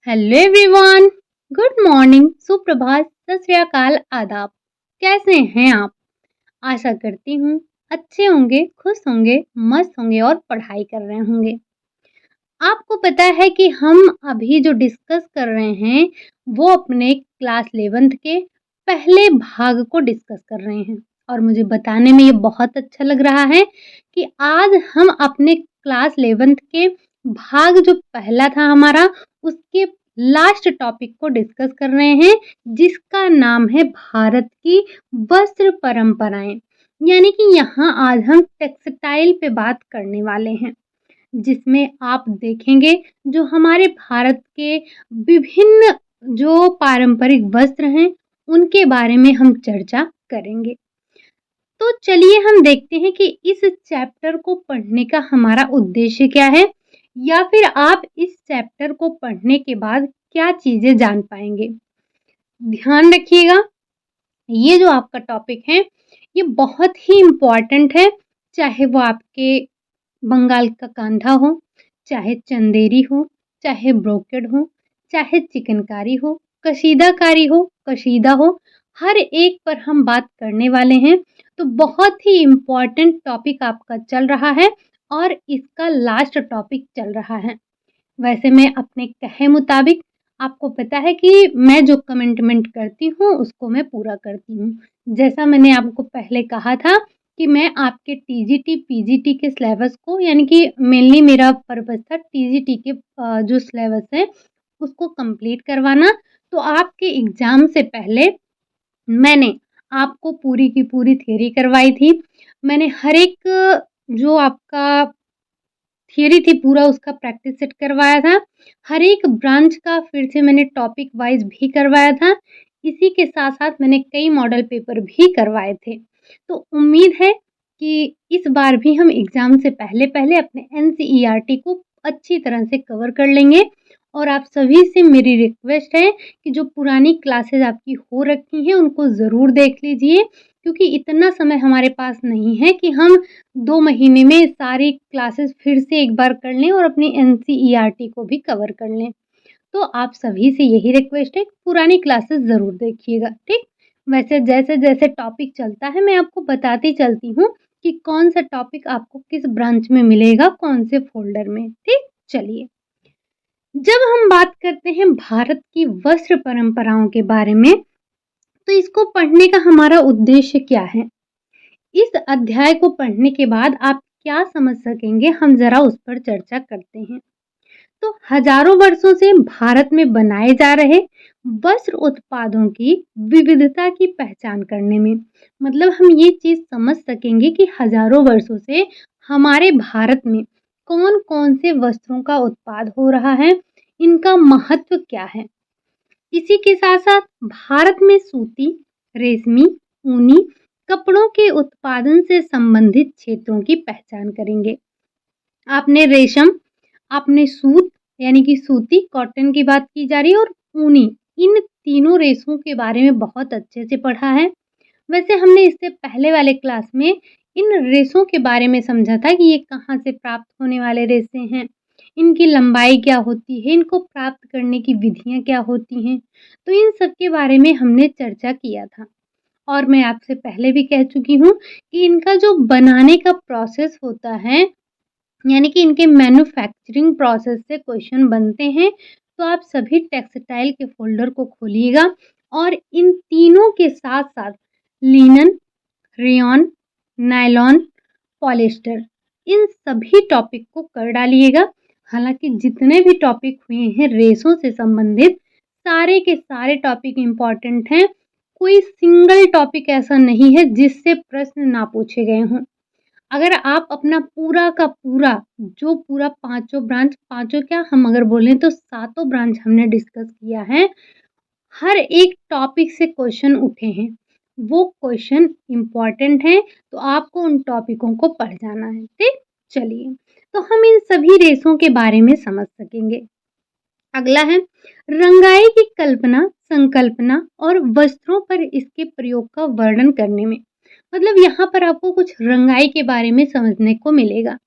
Hello everyone, good morning, सुप्रभात, सत श्री अकाल, आदाब। कैसे हैं आप? आशा करती हूँ अच्छे होंगे, खुश होंगे, मस्त होंगे और पढ़ाई कर रहे होंगे। आपको पता है कि हम अभी जो डिस्कस कर रहे हैं, वो अपने क्लास 11th के पहले भाग को डिस्कस कर रहे हैं और मुझे बताने में ये बहुत अच्छा लग रहा है कि आज हम अपने क्लास 11th के भाग जो पहला था हमारा, उसके लास्ट टॉपिक को डिस्कस कर रहे हैं, जिसका नाम है भारत की वस्त्र परंपराएं। यानी कि यहाँ आज हम टेक्सटाइल पे बात करने वाले हैं, जिसमें आप देखेंगे जो हमारे भारत के विभिन्न जो पारंपरिक वस्त्र हैं, उनके बारे में हम चर्चा करेंगे। तो चलिए हम देखते हैं कि इस चैप्टर को पढ़ने का हमारा उद्देश्य क्या है, या फिर आप इस चैप्टर को पढ़ने के बाद क्या चीज़ें जान पाएँगे। ध्यान रखिएगा, ये जो आपका टॉपिक है, ये बहुत ही इम्पोर्टेंट है, चाहे वो आपके बंगाल का कांधा हो, चाहे चंदेरी हो, चाहे ब्रोकेड हो, चाहे चिकनकारी हो, कशीदाकारी हो, कशीदा हो, हर एक पर हम बात करने वाले हैं। तो बहुत ही इम्पोर्टेंट टॉपिक आपका चल रहा है और इसका लास्ट टॉपिक चल रहा है। वैसे मैं अपने कहे मुताबिक, आपको पता है कि मैं जो कमिटमेंट करती हूँ उसको मैं पूरा करती हूँ। जैसा मैंने आपको पहले कहा था कि मैं आपके टीजीटी, पीजीटी के सिलेबस को, यानी कि मेनली मेरा पर्पस था टीजीटी के जो सिलेबस है उसको कंप्लीट करवाना। तो आपके एग्ज़ाम से पहले मैंने आपको पूरी की पूरी थ्योरी करवाई थी। मैंने हर एक जो आपका थियरी थी पूरा उसका प्रैक्टिस सेट करवाया था। हर एक ब्रांच का फिर से मैंने टॉपिक वाइज़ भी करवाया था। इसी के साथ-साथ मैंने कई मॉडल पेपर भी करवाए थे। तो उम्मीद है कि इस बार भी हम एग्ज़ाम से पहले-पहले अपने एनसीईआरटी को अच्छी तरह से कवर कर लेंगे। और आप सभी से मेरी रिक्वेस्ट है कि जो पुरानी क्लासेस आपकी हो रखी हैं, उनको ज़रूर देख लीजिए, क्योंकि इतना समय हमारे पास नहीं है कि हम 2 महीने में सारी क्लासेस फिर से एक बार कर लें और अपनी एनसीईआरटी को भी कवर कर लें। तो आप सभी से यही रिक्वेस्ट है कि पुरानी क्लासेस ज़रूर देखिएगा, ठीक? वैसे जैसे-जैसे टॉपिक चलता है, मैं आपको बताती चलती हूँ कि कौन-सा टॉपिक आपको किस ब्रांच में मिलेगा, कौन से फ़ोल्डर में, ठीक? चलिए, जब हम बात करते हैं भारत की वस्त्र परंपराओं के बारे में, तो इसको पढ़ने का हमारा उद्देश्य क्या है? इस अध्याय को पढ़ने के बाद आप क्या समझ सकेंगे, हम ज़रा उस पर चर्चा करते हैं। तो हजारों वर्षों से भारत में बनाए जा रहे वस्त्र उत्पादों की विविधता की पहचान करने में, मतलब हम ये चीज़ समझ सकेंगे कि हजारों वर्षों से हमारे भारत में कौन-कौन से वस्त्रों का उत्पाद हो रहा है, इनका महत्व क्या है। इसी के साथ-साथ भारत में सूती, रेशमी, ऊनी कपड़ों के उत्पादन से संबंधित क्षेत्रों की पहचान करेंगे। आपने रेशम, आपने सूत यानी कि सूती कॉटन की बात की जा रही है, और ऊनी, इन तीनों रेशों के बारे में बहुत अच्छे से पढ़ा है। वैसे हमने इससे पहले वाले क्लास में इन रेशों के बारे में समझा था कि ये कहाँ से प्राप्त होने वाले रेशे हैं, इनकी लंबाई क्या होती है, इनको प्राप्त करने की विधियाँ क्या होती हैं। तो इन सब के बारे में हमने चर्चा किया था। और मैं आपसे पहले भी कह चुकी हूँ कि इनका जो बनाने का प्रोसेस होता है, यानी कि इनके मैन्युफैक्चरिंग प्रोसेस से क्वेश्चन बनते हैं। तो आप सभी टेक्सटाइल के फ़ोल्डर को खोलिएगा और इन तीनों के साथ-साथ लिनन, रेयॉन, नायलॉन, पॉलिएस्टर, इन सभी टॉपिक को कर डालिएगा। हालाँकि जितने भी टॉपिक हुए हैं रेशों से संबंधित, सारे के सारे टॉपिक इम्पोर्टेंट हैं। कोई सिंगल टॉपिक ऐसा नहीं है जिससे प्रश्न ना पूछे गए हों। अगर आप अपना पूरा का पूरा, जो पूरा पाँचों ब्रांच, पाँचों क्या हम अगर बोलें तो सातों ब्रांच हमने डिस्कस किया है, हर एक टॉपिक से क्वेश्चन उठे हैं। वो क्वेश्चन इम्पोर्टेंट हैं, तो आपको उन टॉपिकों को पढ़ जाना है, ठीक? चलिए, तो हम इन सभी रेसों के बारे में समझ सकेंगे। अगला है रंगाई की कल्पना, संकल्पना और वस्त्रों पर इसके प्रयोग का वर्णन करने में। मतलब यहाँ पर आपको कुछ रंगाई के बारे में समझने को मिलेगा।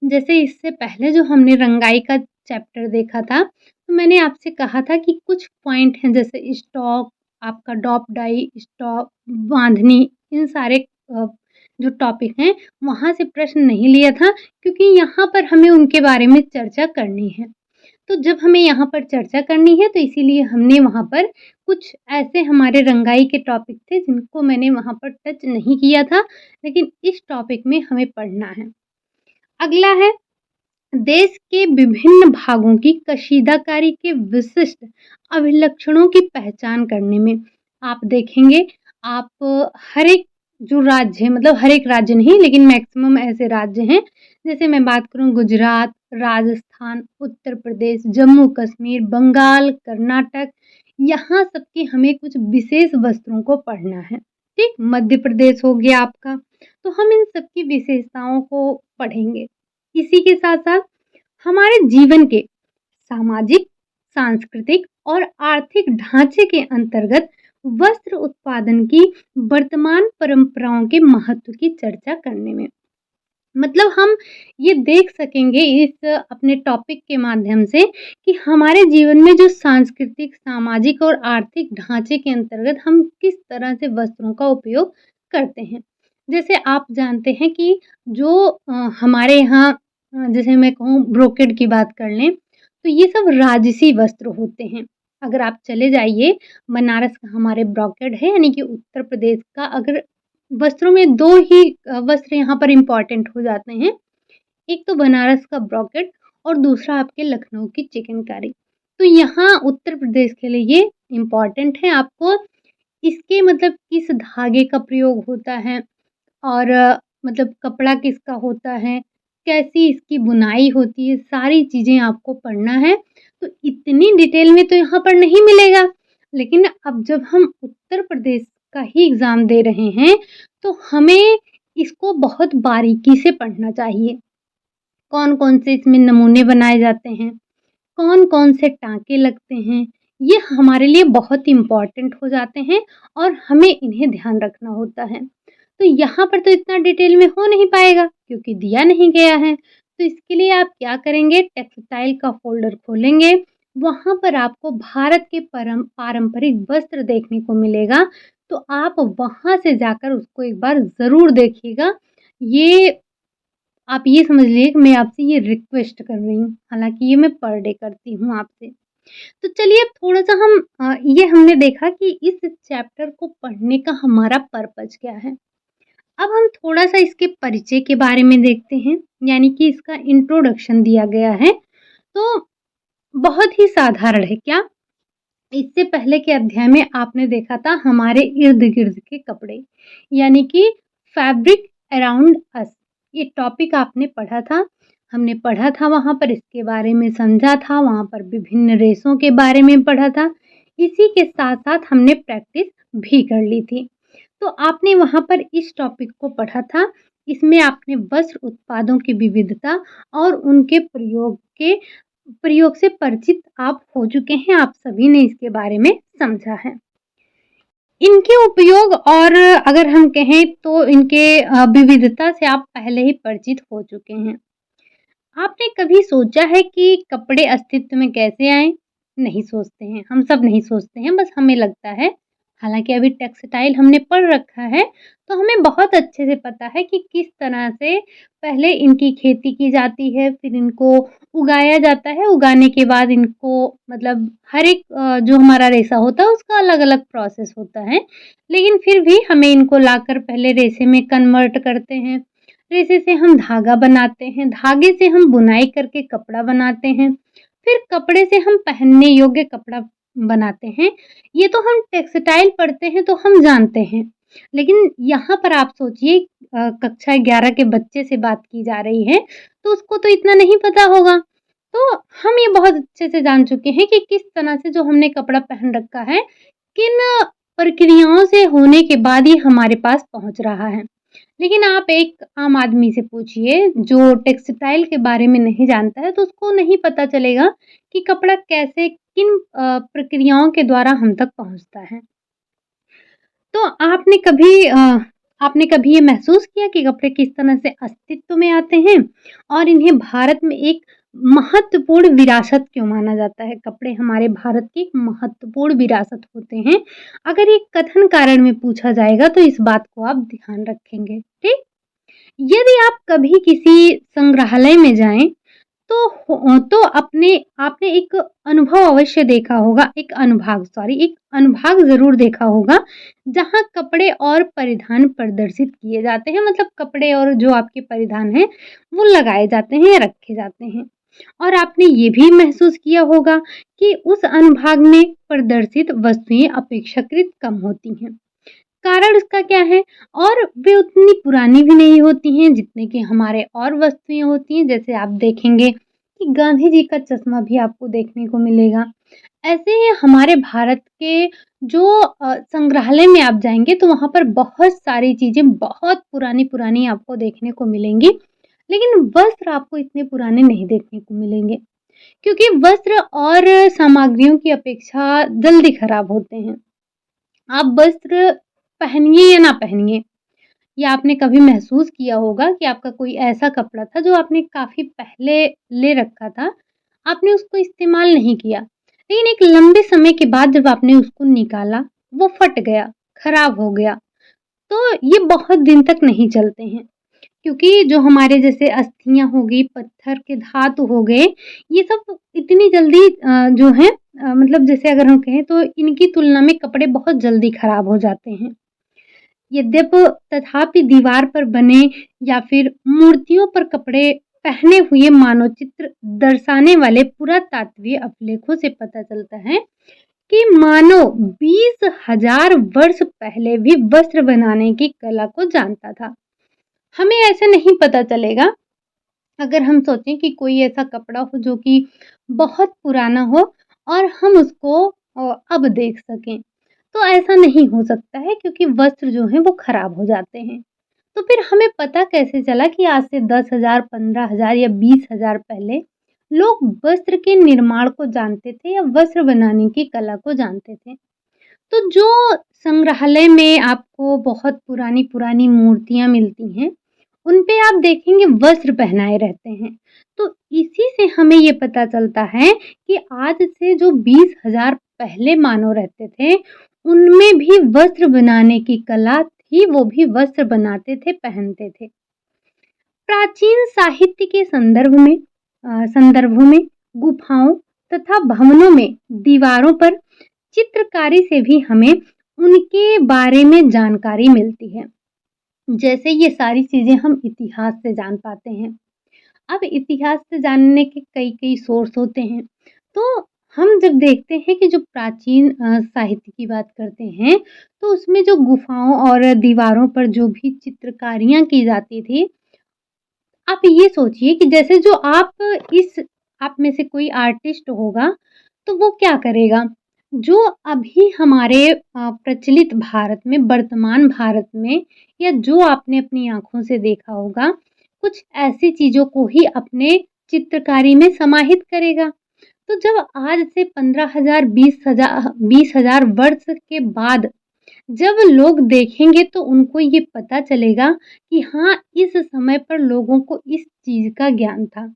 जैसे इससे पहले जो हमने रंगाई का चैप्टर देखा था, तो मैंने आपसे कहा था कि कुछ पॉइंट हैं जैसे स्टॉक, आपका डॉप डाई, स्टॉक, बाँधनी, इन सारे जो टॉपिक हैं वहाँ से प्रश्न नहीं लिया था, क्योंकि यहाँ पर हमें उनके बारे में चर्चा करनी है। तो जब हमें यहाँ पर चर्चा करनी है तो इसीलिए हमने वहाँ पर कुछ ऐसे हमारे रंगाई के टॉपिक थे जिनको मैंने वहाँ पर टच नहीं किया था, लेकिन इस टॉपिक में हमें पढ़ना है। अगला है देश के विभिन्न भागों की कशीदाकारी के विशिष्ट अभिलक्षणों की पहचान करने में। आप देखेंगे, आप हर एक जो राज्य है, मतलब हर एक राज्य नहीं लेकिन मैक्सिमम ऐसे राज्य हैं, जैसे मैं बात करूँ गुजरात, राजस्थान, उत्तर प्रदेश, जम्मू कश्मीर, बंगाल, कर्नाटक, यहाँ सबके हमें कुछ विशेष वस्त्रों को पढ़ना है। ठीक, मध्य प्रदेश हो गया आपका, तो हम इन सबकी विशेषताओं को पढ़ेंगे। इसी के साथ-साथ हमारे जीवन के सामाजिक, सांस्कृतिक और आर्थिक ढांचे के अंतर्गत वस्त्र उत्पादन की वर्तमान परंपराओं के महत्व की चर्चा करने में। मतलब हम ये देख सकेंगे इस अपने टॉपिक के माध्यम से कि हमारे जीवन में जो सांस्कृतिक, सामाजिक और आर्थिक ढांचे के अंतर्गत हम किस तरह से वस्त्रों का उपयोग करते हैं। जैसे आप जानते हैं कि जो हमारे यहाँ जैसे मैं कहूँ ब्रोकेड की बात कर लें, तो ये सब राजसी वस्त्र होते हैं। अगर आप चले जाइए, बनारस का हमारे ब्रोकेड है यानी कि उत्तर प्रदेश का, अगर वस्त्रों में 2 ही वस्त्र यहाँ पर इम्पोर्टेंट हो जाते हैं। एक तो बनारस का ब्रोकेड और दूसरा आपके लखनऊ की चिकनकारी। तो यहाँ उत्तर प्रदेश के लिए ये इम्पोर्टेंट है। आपको इसके मतलब किस धागे का प्रयोग होता है और मतलब कपड़ा किसका होता है, कैसी इसकी बुनाई होती है, सारी चीज़ें आपको पढ़ना है। तो इतनी डिटेल में तो यहाँ पर नहीं मिलेगा, लेकिन अब जब हम उत्तर प्रदेश का ही एग्ज़ाम दे रहे हैं, तो हमें इसको बहुत बारीकी से पढ़ना चाहिए। कौन-कौन से इसमें नमूने बनाए जाते हैं, कौन-कौन से टाँके लगते हैं, ये हमारे लिए बहुत इम्पोर्टेंट हो जाते हैं और हमें इन्हें ध्यान रखना होता है। तो यहाँ पर तो इतना डिटेल में हो नहीं पाएगा क्योंकि दिया नहीं गया है। तो इसके लिए आप क्या करेंगे, टेक्सटाइल का फ़ोल्डर खोलेंगे, वहाँ पर आपको भारत के पारंपरिक वस्त्र देखने को मिलेगा। तो आप वहाँ से जाकर उसको एक बार ज़रूर देखिएगा। ये आप ये समझ लीजिए कि मैं आपसे ये रिक्वेस्ट कर रही हूँ, हालाँकि ये मैं पर डे करती हूँ आपसे। तो चलिए अब थोड़ा-सा हम ये हमने देखा कि इस चैप्टर को पढ़ने का हमारा पर्पज़ क्या है। अब हम थोड़ा-सा इसके परिचय के बारे में देखते हैं, यानी कि इसका इंट्रोडक्शन दिया गया है। तो बहुत ही साधारण है क्या? इससे पहले के अध्याय में आपने देखा था हमारे इर्द-गिर्द के कपड़े, यानी कि फैब्रिक अराउंड अस, ये टॉपिक आपने पढ़ा था। हमने पढ़ा था वहाँ पर, इसके बारे में समझा था, वहाँ पर विभिन्न रेशों के बारे में पढ़ा था। इसी के साथ-साथ हमने प्रैक्टिस भी कर ली थी। तो आपने वहाँ पर इस टॉपिक को पढ़ा था। इसमें आपने वस्त्र उत्पादों की विविधता और उनके प्रयोग से परिचित आप हो चुके हैं, आप सभी ने इसके बारे में समझा है। इनके उपयोग और अगर हम कहें तो इनके विविधता से आप पहले ही परिचित हो चुके हैं। आपने कभी सोचा है कि कपड़े अस्तित्व में कैसे आए? नहीं सोचते हैं, हम सब नहीं सोचते हैं, बस हमें लगता है। हालाँकि अभी टेक्सटाइल हमने पढ़ रखा है, तो हमें बहुत अच्छे से पता है कि किस तरह से पहले इनकी खेती की जाती है, फिर इनको उगाया जाता है, उगाने के बाद इनको मतलब हर एक जो हमारा रेशा होता है उसका अलग-अलग प्रोसेस होता है। लेकिन फिर भी हमें इनको लाकर पहले रेशे में कन्वर्ट करते हैं। रेशे से हम धागा बनाते हैं, धागे से हम बुनाई करके कपड़ा बनाते हैं, फिर कपड़े से हम पहनने योग्य कपड़ा बनाते हैं। ये तो हम टेक्सटाइल पढ़ते हैं तो हम जानते हैं, लेकिन यहाँ पर आप सोचिए कक्षा 11 के बच्चे से बात की जा रही है, तो उसको तो इतना नहीं पता होगा। तो हम ये बहुत अच्छे से जान चुके हैं कि किस तरह से जो हमने कपड़ा पहन रखा है, किन प्रक्रियाओं से होने के बाद ये हमारे पास पहुँच रहा है। लेकिन आप एक आम आदमी से पूछिए जो टेक्सटाइल के बारे में नहीं जानता है, तो उसको नहीं पता चलेगा कि कपड़ा कैसे किन प्रक्रियाओं के द्वारा हम तक पहुँचता है। तो आपने कभी ये महसूस किया कि कपड़े किस तरह से अस्तित्व में आते हैं और इन्हें भारत में एक महत्वपूर्ण विरासत क्यों माना जाता है? कपड़े हमारे भारत की एक महत्वपूर्ण विरासत होते हैं। अगर ये कथन कारण में पूछा जाएगा तो इस बात को आप ध्यान रखेंगे, ठीक? यदि आप कभी किसी संग्रहालय में जाएँ तो अपने आपने एक अनुभव अवश्य देखा होगा, एक अनुभाग ज़रूर देखा होगा, जहाँ कपड़े और परिधान प्रदर्शित किए जाते हैं, मतलब कपड़े और जो आपके परिधान हैं, वो लगाए जाते हैं या रखे जाते हैं। और आपने ये भी महसूस किया होगा कि उस अनुभाग में प्रदर्शित वस्तुएँ अपेक्षाकृत कम होती हैं। कारण उसका क्या है? और वे उतनी पुरानी भी नहीं होती हैं जितने कि हमारे और वस्तुएँ होती हैं। जैसे आप देखेंगे कि गांधी जी का चश्मा भी आपको देखने को मिलेगा। ऐसे ही हमारे भारत के जो संग्रहालय में आप जाएँगे तो वहाँ पर बहुत सारी चीज़ें बहुत पुरानी-पुरानी आपको देखने को मिलेंगी। लेकिन वस्त्र आपको इतने पुराने नहीं देखने को मिलेंगे, क्योंकि वस्त्र और सामग्रियों की अपेक्षा जल्दी खराब होते हैं। आप वस्त्र पहनिए या ना पहनिए, या आपने कभी महसूस किया होगा कि आपका कोई ऐसा कपड़ा था जो आपने काफ़ी पहले ले रखा था, आपने उसको इस्तेमाल नहीं किया, लेकिन एक लंबे समय के बाद जब आपने उसको निकाला, वो फट गया, खराब हो गया, तो ये बहुत दिन तक नहीं चलते हैं। क्योंकि जो हमारे जैसे अस्थियाँ हो गई, पत्थर के धातु हो गए, ये सब इतनी जल्दी जो हैं मतलब जैसे अगर हम कहें तो इनकी तुलना में कपड़े बहुत जल्दी खराब हो जाते हैं। यद्यपि तथापि दीवार पर बने या फिर मूर्तियों पर कपड़े पहने हुए मानवचित्र दर्शाने वाले पुरातात्वीय अभिलेखों से पता चलता है कि मानव 20,000 वर्ष पहले भी वस्त्र बनाने की कला को जानता था। हमें ऐसे नहीं पता चलेगा अगर हम सोचें कि कोई ऐसा कपड़ा हो जो कि बहुत पुराना हो और हम उसको अब देख सकें, तो ऐसा नहीं हो सकता है क्योंकि वस्त्र जो हैं वो खराब हो जाते हैं। तो फिर हमें पता कैसे चला कि आज से 10,000, 15,000 या 20,000 पहले लोग वस्त्र के निर्माण को जानते थे या वस्त्र बनाने की कला को जानते थे? तो जो संग्रहालय में आपको बहुत पुरानी-पुरानी मूर्तियाँ मिलती हैं, उन पे आप देखेंगे वस्त्र पहनाए रहते हैं। तो इसी से हमें ये पता चलता है कि आज से जो 20,000 पहले मानव रहते थे, उनमें भी वस्त्र बनाने की कला थी, वो भी वस्त्र बनाते थे, पहनते थे। प्राचीन साहित्य के संदर्भों में गुफाओं तथा भवनों में दीवारों पर चित्रकारी से भी हमें उनके बारे में जानकारी मिलती है। जैसे ये सारी चीज़ें हम इतिहास से जान पाते हैं। अब इतिहास से जानने के कई-कई सोर्स होते हैं। तो हम जब देखते हैं कि जो प्राचीन साहित्य की बात करते हैं, तो उसमें जो गुफाओं और दीवारों पर जो भी चित्रकारियाँ की जाती थी, आप ये सोचिए कि जैसे जो आप में से कोई आर्टिस्ट होगा, तो वो क्या करेगा? जो अभी हमारे प्रचलित भारत में, वर्तमान भारत में या जो आपने अपनी आँखों से देखा होगा, कुछ ऐसी चीज़ों को ही अपने चित्रकारी में समाहित करेगा। तो जब आज से 15,000 20,000 वर्ष के बाद जब लोग देखेंगे तो उनको ये पता चलेगा कि हाँ, इस समय पर लोगों को इस चीज़ का ज्ञान था।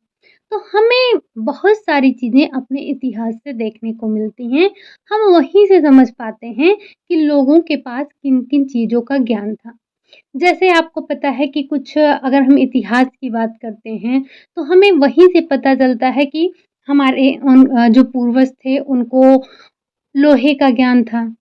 तो हमें बहुत सारी चीज़ें अपने इतिहास से देखने को मिलती हैं। हम वहीं से समझ पाते हैं कि लोगों के पास किन-किन चीज़ों का ज्ञान था। जैसे आपको पता है कि कुछ अगर हम इतिहास की बात करते हैं, तो हमें वहीं से पता चलता है कि जो पूर्वज थे उनको लोहे का ज्ञान था।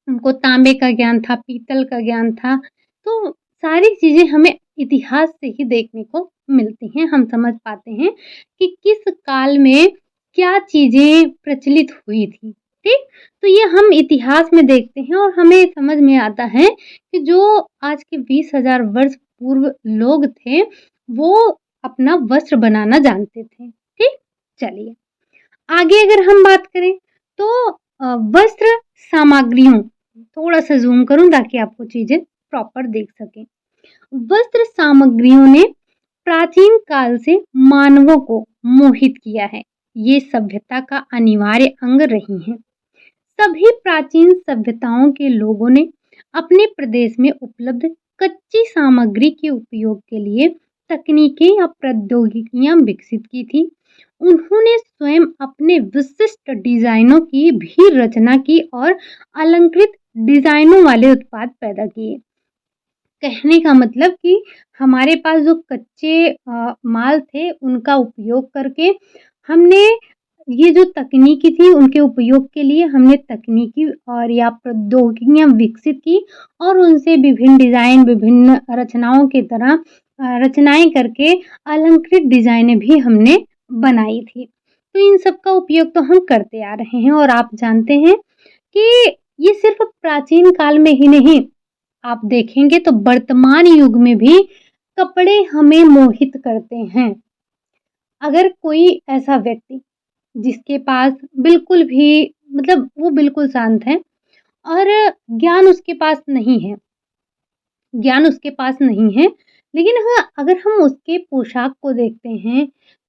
उनको तांबे का ज्ञान था, पीतल का ज्ञान था। तो सारी चीज़ें हमें इतिहास से ही देखने को मिलती हैं। हम समझ पाते हैं कि किस काल में क्या चीज़ें प्रचलित हुई थी, ठीक? तो ये हम इतिहास में देखते हैं और हमें समझ में आता है कि जो आज के 20,000 वर्ष पूर्व लोग थे, वो अपना वस्त्र बनाना जानते थे, ठीक? चलिए, आगे अगर हम बात करें तो वस्त्र सामग्रियों थोड़ा-सा ज़ूम करूँ ताकि आपको चीज़ें प्रॉपर दिख सकें। वस्त्र सामग्रियों ने प्राचीन काल से मानवों को मोहित किया है। ये सभ्यता का अनिवार्य अंग रही हैं। सभी प्राचीन सभ्यताओं के लोगों ने अपने प्रदेश में उपलब्ध कच्ची सामग्री के उपयोग के लिए तकनीकें या प्रौद्योगिकियां विकसित की थी। उन्होंने स्वयं अपने विशिष्ट डिजाइनों की भी रचना की और अलंकृत डिजाइनों वाले उत्पाद पैदा किए। कहने का मतलब कि हमारे पास जो कच्चे माल थे उनका उपयोग करके हमने ये जो तकनीकी थी उनके उपयोग के लिए हमने तकनीकी और या प्रौद्योगिकियाँ विकसित की और उनसे विभिन्न डिज़ाइन, विभिन्न रचनाओं की तरह रचनाएँ करके अलंकृत डिज़ाइनें भी हमने बनाई थी। तो इन सब का उपयोग तो हम करते आ रहे हैं और आप जानते हैं कि ये सिर्फ़ प्राचीन काल में ही नहीं, आप देखेंगे तो वर्तमान युग में भी कपड़े हमें मोहित करते हैं। अगर कोई ऐसा व्यक्ति जिसके पास बिल्कुल भी मतलब वो बिल्कुल शांत है और ज्ञान उसके पास नहीं है, ज्ञान उसके पास नहीं है, लेकिन हाँ, अगर हम उसके पोशाक को देखते हैं,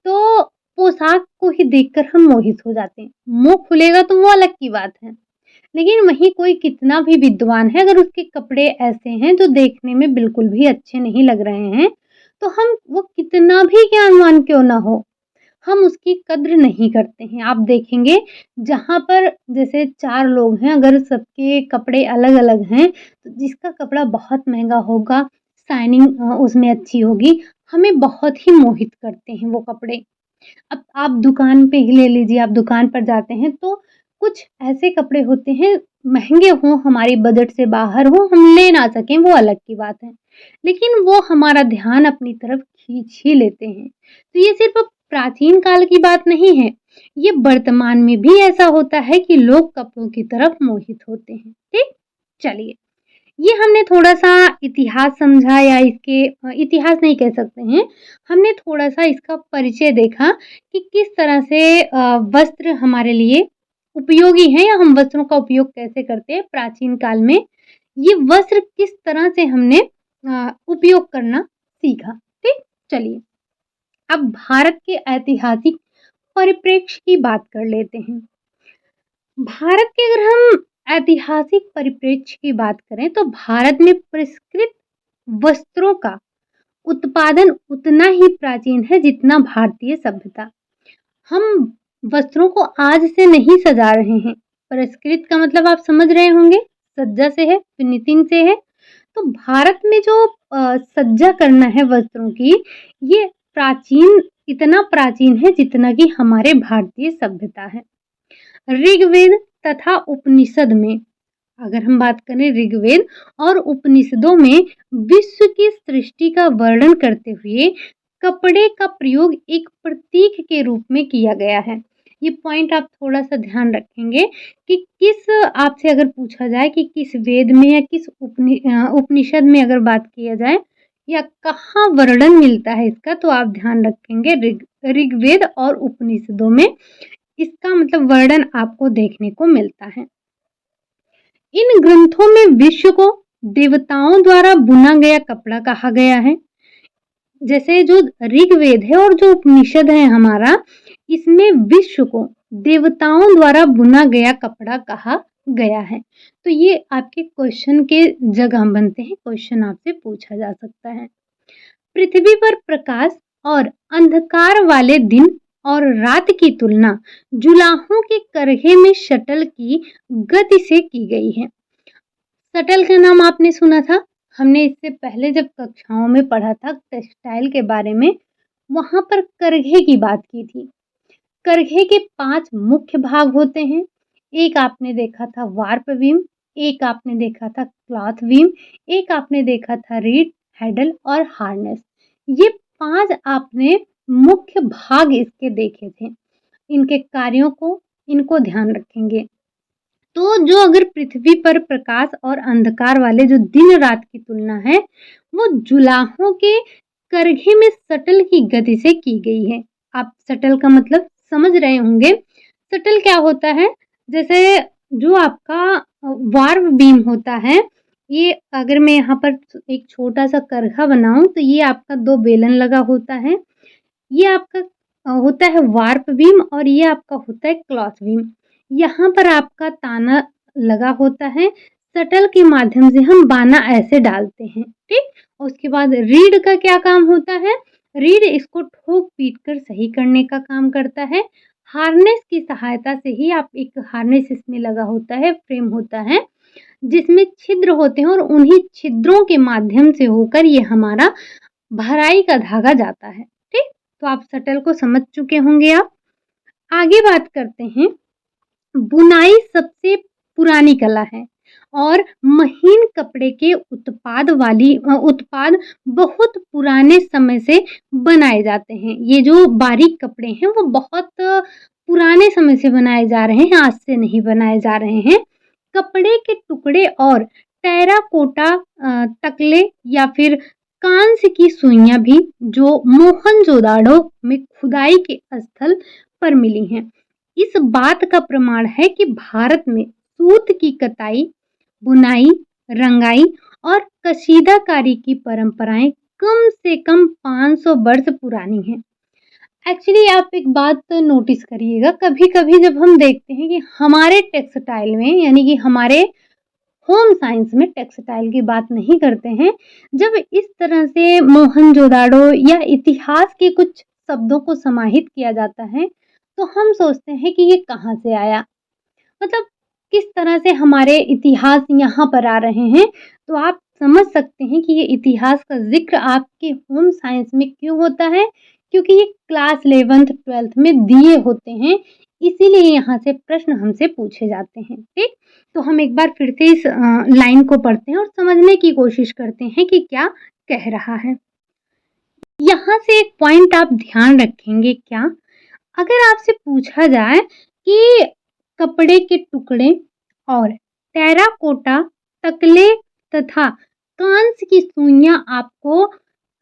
तो पोशाक को ही देखकर हम मोहित हो जाते हैं। मुँह खुलेगा तो वो अलग की बात है। लेकिन वहीं कोई कितना भी विद्वान है, अगर उसके कपड़े ऐसे हैं जो देखने में बिल्कुल भी अच्छे नहीं लग रहे हैं, तो हम वो कितना भी ज्ञानवान क्यों ना हो, हम उसकी कद्र नहीं करते हैं। आप देखेंगे जहाँ पर जैसे 4 लोग हैं, अगर सबके कपड़े अलग-अलग हैं, तो जिसका कपड़ा बहुत महँगा होगा, शाइनिंग उसमें अच्छी होगी, हमें बहुत ही मोहित करते हैं वो कपड़े। अब आप दुकान पे ही ले लीजिए, आप दुकान पर जाते हैं तो कुछ ऐसे कपड़े होते हैं, महँगे हों, हमारे बजट से बाहर हों, हम ले ना सकें वो अलग की बात है। लेकिन वो हमारा ध्यान अपनी तरफ खींच ही लेते हैं। तो ये सिर्फ़ प्राचीन काल की बात नहीं है, ये वर्तमान में भी ऐसा होता है कि लोग कपड़ों की तरफ मोहित होते हैं। ठीक? चलिए, ये हमने थोड़ा-सा इतिहास समझा या इसके इतिहास नहीं कह सकते हैं, हमने थोड़ा-सा इसका परिचय देखा कि किस तरह से वस्त्र हमारे लिए उपयोगी हैं या हम वस्त्रों का उपयोग कैसे करते हैं प्राचीन काल में। ये वस्त्र किस तरह से हमने उपयोग करना सीखा। ठीक? चलिए, अब भारत के ऐतिहासिक परिप्रेक्ष्य की बात कर लेते हैं। भारत के अगर हम ऐतिहासिक परिप्रेक्ष्य की बात करें तो भारत में परिष्कृत वस्त्रों का उत्पादन उतना ही प्राचीन है जितना भारतीय सभ्यता। हम वस्त्रों को आज से नहीं सजा रहे हैं। परिष्कृत का मतलब आप समझ रहे होंगे, सज्जा से है, फिनिशिंग से है। तो भारत में जो सज्जा करना है वस्त्रों की, ये प्राचीन इतना प्राचीन है जितना कि हमारे भारतीय सभ्यता है। ऋग्वेद तथा उपनिषद में, अगर हम बात करें ऋग्वेद और उपनिषदों में विश्व की सृष्टि का वर्णन करते हुए कपड़े का प्रयोग एक प्रतीक के रूप में किया गया है। ये पॉइंट आप थोड़ा-सा ध्यान रखेंगे कि किस आपसे अगर पूछा जाए कि किस वेद में या किस उपनिषद में अगर बात किया जाए या कहाँ वर्णन मिलता है इसका, तो आप ध्यान रखेंगे ऋग्वेद और उपनिषदों में इसका मतलब वर्णन आपको देखने को मिलता है। इन ग्रंथों में विश्व को देवताओं द्वारा बुना गया कपड़ा कहा गया है। जैसे जो ऋग्वेद है और जो उपनिषद है हमारा, इसमें विश्व को देवताओं द्वारा बुना गया कपड़ा कहा गया है। तो ये आपके क्वेश्चन के जगह बनते हैं, क्वेश्चन आपसे पूछा जा सकता है। पृथ्वी पर प्रकाश और अंधकार वाले दिन और रात की तुलना जुलाहों के करघे में शटल की गति से की गई है। शटल का नाम आपने सुना था, हमने इससे पहले जब कक्षाओं में पढ़ा था टेक्सटाइल के बारे में, वहाँ पर करघे की बात की थी। करघे के 5 मुख्य भाग होते हैं। एक आपने देखा था वार्प बीम, एक आपने देखा था क्लॉथ बीम, एक आपने देखा था रीड, हैडल और हार्नेस। ये 5 आपने मुख्य भाग इसके देखे थे। इनके कार्यों को इनको ध्यान रखेंगे। तो जो अगर पृथ्वी पर प्रकाश और अंधकार वाले जो दिन रात की तुलना है, वो जुलाहों के करघे में शटल की गति से की गई है। आप शटल का मतलब समझ रहे होंगे। शटल क्या होता है? जैसे जो आपका वार्प बीम होता है, ये अगर मैं यहाँ पर एक छोटा-सा करघा बनाऊँ तो ये आपका 2 बेलन लगा होता है। ये आपका होता है वार्प बीम और ये आपका होता है क्लॉथ बीम। यहाँ पर आपका ताना लगा होता है, शटल के माध्यम से हम बाना ऐसे डालते हैं, ठीक? और उसके बाद रीड का क्या काम होता है? रीढ़ इसको ठोक पीट कर सही करने का काम करता है। हार्नेस की सहायता से ही आप एक हार्नेस इसमें लगा होता है, फ्रेम होता है, जिसमें छिद्र होते हैं और उन्हीं छिद्रों के माध्यम से होकर ये हमारा भराई का धागा जाता है। ठीक? तो आप शटल को समझ चुके होंगे आप। आगे बात करते हैं, बुनाई सबसे पुरानी कला है और महीन कपड़े के उत्पाद बहुत पुराने समय से बनाए जाते हैं। ये जो बारीक कपड़े हैं वो बहुत पुराने समय से बनाए जा रहे हैं, आज से नहीं बनाए जा रहे हैं। कपड़े के टुकड़े और टेराकोटा तकले या फिर कांस्य की सुइयां भी जो मोहनजोदाड़ो में खुदाई के स्थल पर मिली हैं, इस बात का प्रमाण है कि भारत में सूत की कताई, बुनाई, रंगाई और कशीदाकारी की परंपराएं कम से कम 500 वर्ष पुरानी हैं। एक्चुअली आप एक बात नोटिस करिएगा, कभी-कभी जब हम देखते हैं कि हमारे टेक्सटाइल में, यानी कि हमारे होम साइंस में, टेक्सटाइल की बात नहीं करते हैं, जब इस तरह से मोहनजोदाड़ो या इतिहास के कुछ शब्दों को समाहित किया जाता है, तो हम सोचते हैं कि ये कहाँ से आया? मतलब किस तरह से हमारे इतिहास यहाँ पर आ रहे हैं, तो आप समझ सकते हैं कि ये इतिहास का ज़िक्र आपके होम साइंस में क्यों होता है, क्योंकि ये क्लास 11th-12th में दिए होते हैं, इसीलिए यहाँ से प्रश्न हमसे पूछे जाते हैं। ठीक? तो हम एक बार फिर से इस लाइन को पढ़ते हैं और समझने की कोशिश करते हैं कि क्या कह रहा है। यहाँ से एक पॉइंट आप ध्यान रखेंगे क्या? अगर आपसे पूछा जाए कि कपड़े के टुकड़े और टेराकोटा तकले तथा कांस्य की सुइयां आपको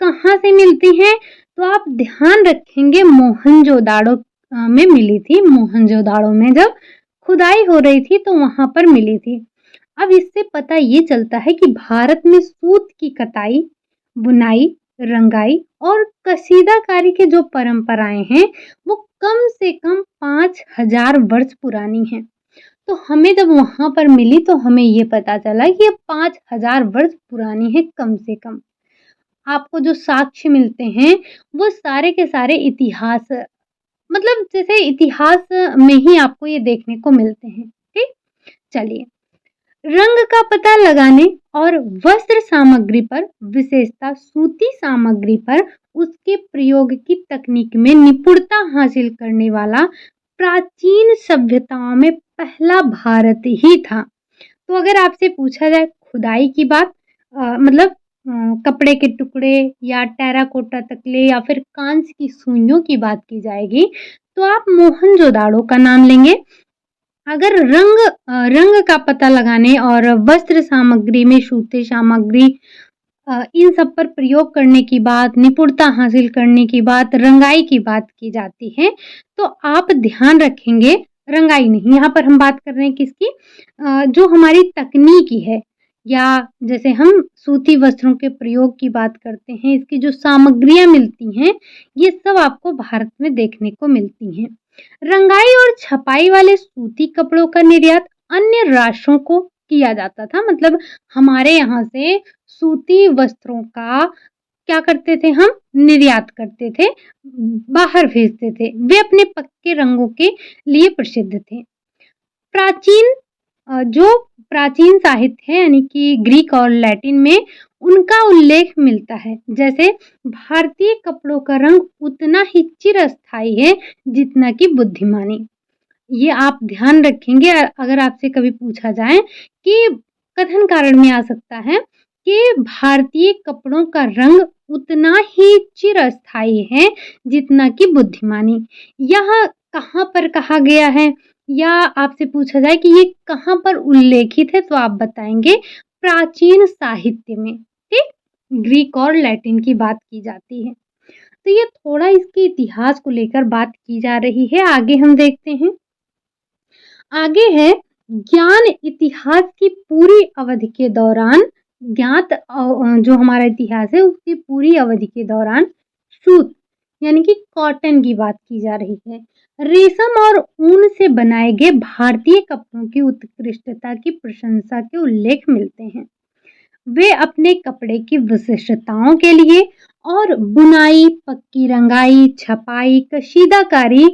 कहाँ से मिलती हैं, तो आप ध्यान रखेंगे मोहनजोदाड़ो में मिली थी। मोहनजोदाड़ो में जब खुदाई हो रही थी तो वहां पर मिली थी। अब इससे पता ये चलता है कि भारत में सूत की कताई, बुनाई, रंगाई और कशीदाकारी के जो परंपराएं हैं वो कम से कम 5000 वर्ष पुरानी हैं। तो हमें जब वहां पर मिली तो हमें ये पता चला कि ये 5000 वर्ष पुरानी है कम से कम। आपको जो साक्ष्य मिलते हैं वो सारे के सारे इतिहास, मतलब जैसे इतिहास में ही आपको ये देखने को मिलते हैं। ठीक? चलिए, रंग का पता लगाने और वस्त्र सामग्री पर, विशेषता सूती सामग्री पर उसके प्रयोग की तकनीक में निपुणता हासिल करने वाला प्राचीन सभ्यताओं में पहला भारत ही था। तो अगर आपसे पूछा जाए खुदाई की बात, मतलब कपड़े के टुकड़े या टेराकोटा तकले या फिर कांस्य की सुइयों की बात की जाएगी, तो आप मोहनजोदाड़ो का नाम लेंगे। अगर रंग का पता लगाने और वस्त्र सामग्री में सूती सामग्री, इन सब पर प्रयोग करने की बात, निपुणता हासिल करने की बात, रंगाई की बात की जाती है, तो आप ध्यान रखेंगे, रंगाई नहीं, यहाँ पर हम बात कर रहे हैं किसकी, जो हमारी तकनीकी है, या जैसे हम सूती वस्त्रों के प्रयोग की बात करते हैं, इसकी जो सामग्रियाँ मिलती हैं, ये सब आपको भारत में देखने को मिलती हैं। रंगाई और छपाई वाले सूती कपड़ों का निर्यात अन्य राष्ट्रों को किया जाता था। मतलब हमारे यहाँ से सूती वस्त्रों का क्या करते थे, हम निर्यात करते थे, बाहर भेजते थे। वे अपने पक्के रंगों के लिए प्रसिद्ध थे। प्राचीन जो प्राचीन साहित्य है, यानी कि ग्रीक और लैटिन में उनका उल्लेख मिलता है। जैसे भारतीय कपड़ों का रंग उतना ही चिरस्थायी है जितना कि बुद्धिमानी। ये आप ध्यान रखेंगे, अगर आपसे कभी पूछा जाए कि कथन कारण में आ सकता है कि भारतीय कपड़ों का रंग उतना ही चिरस्थायी है जितना कि बुद्धिमानी। यह कहाँ पर कहा गया है, या आपसे पूछा जाए कि ये कहाँ पर उल्लेखित है, तो आप बताएंगे प्राचीन साहित्य में। ठीक? ग्रीक और लैटिन की बात की जाती है। तो ये थोड़ा इसके इतिहास को लेकर बात की जा रही है। आगे हम देखते हैं। आगे है, ज्ञान इतिहास की पूरी अवधि के दौरान, ज्ञात जो हमारा इतिहास है उसकी पूरी अवधि के दौरान सूत यानी कि कॉटन की बात की जा रही है। रेशम और ऊन से बनाए गए भारतीय कपड़ों की उत्कृष्टता की प्रशंसा के उल्लेख मिलते हैं। वे अपने कपड़े की विशिष्टताओं के लिए और बुनाई, पक्की रंगाई, छपाई, कशीदाकारी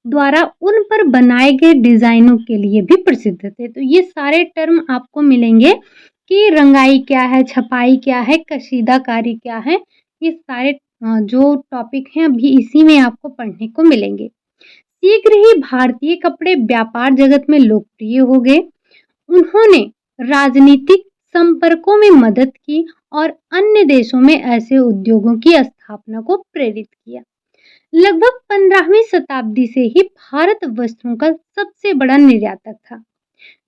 द्वारा उन पर बनाए गए डिज़ाइनों के लिए भी प्रसिद्ध थे। तो ये सारे टर्म आपको मिलेंगे कि रंगाई क्या है, छपाई क्या है, कशीदाकारी क्या है, ये सारे जो टॉपिक हैं अभी इसी में आपको पढ़ने को मिलेंगे। शीघ्र ही भारतीय कपड़े व्यापार जगत में लोकप्रिय हो गए। उन्होंने राजनीतिक संपर्कों में मदद की और अन्य देशों में ऐसे उद्योगों की स्थापना को प्रेरित किया। लगभग 15वीं शताब्दी से ही भारत वस्त्रों का सबसे बड़ा निर्यातक था।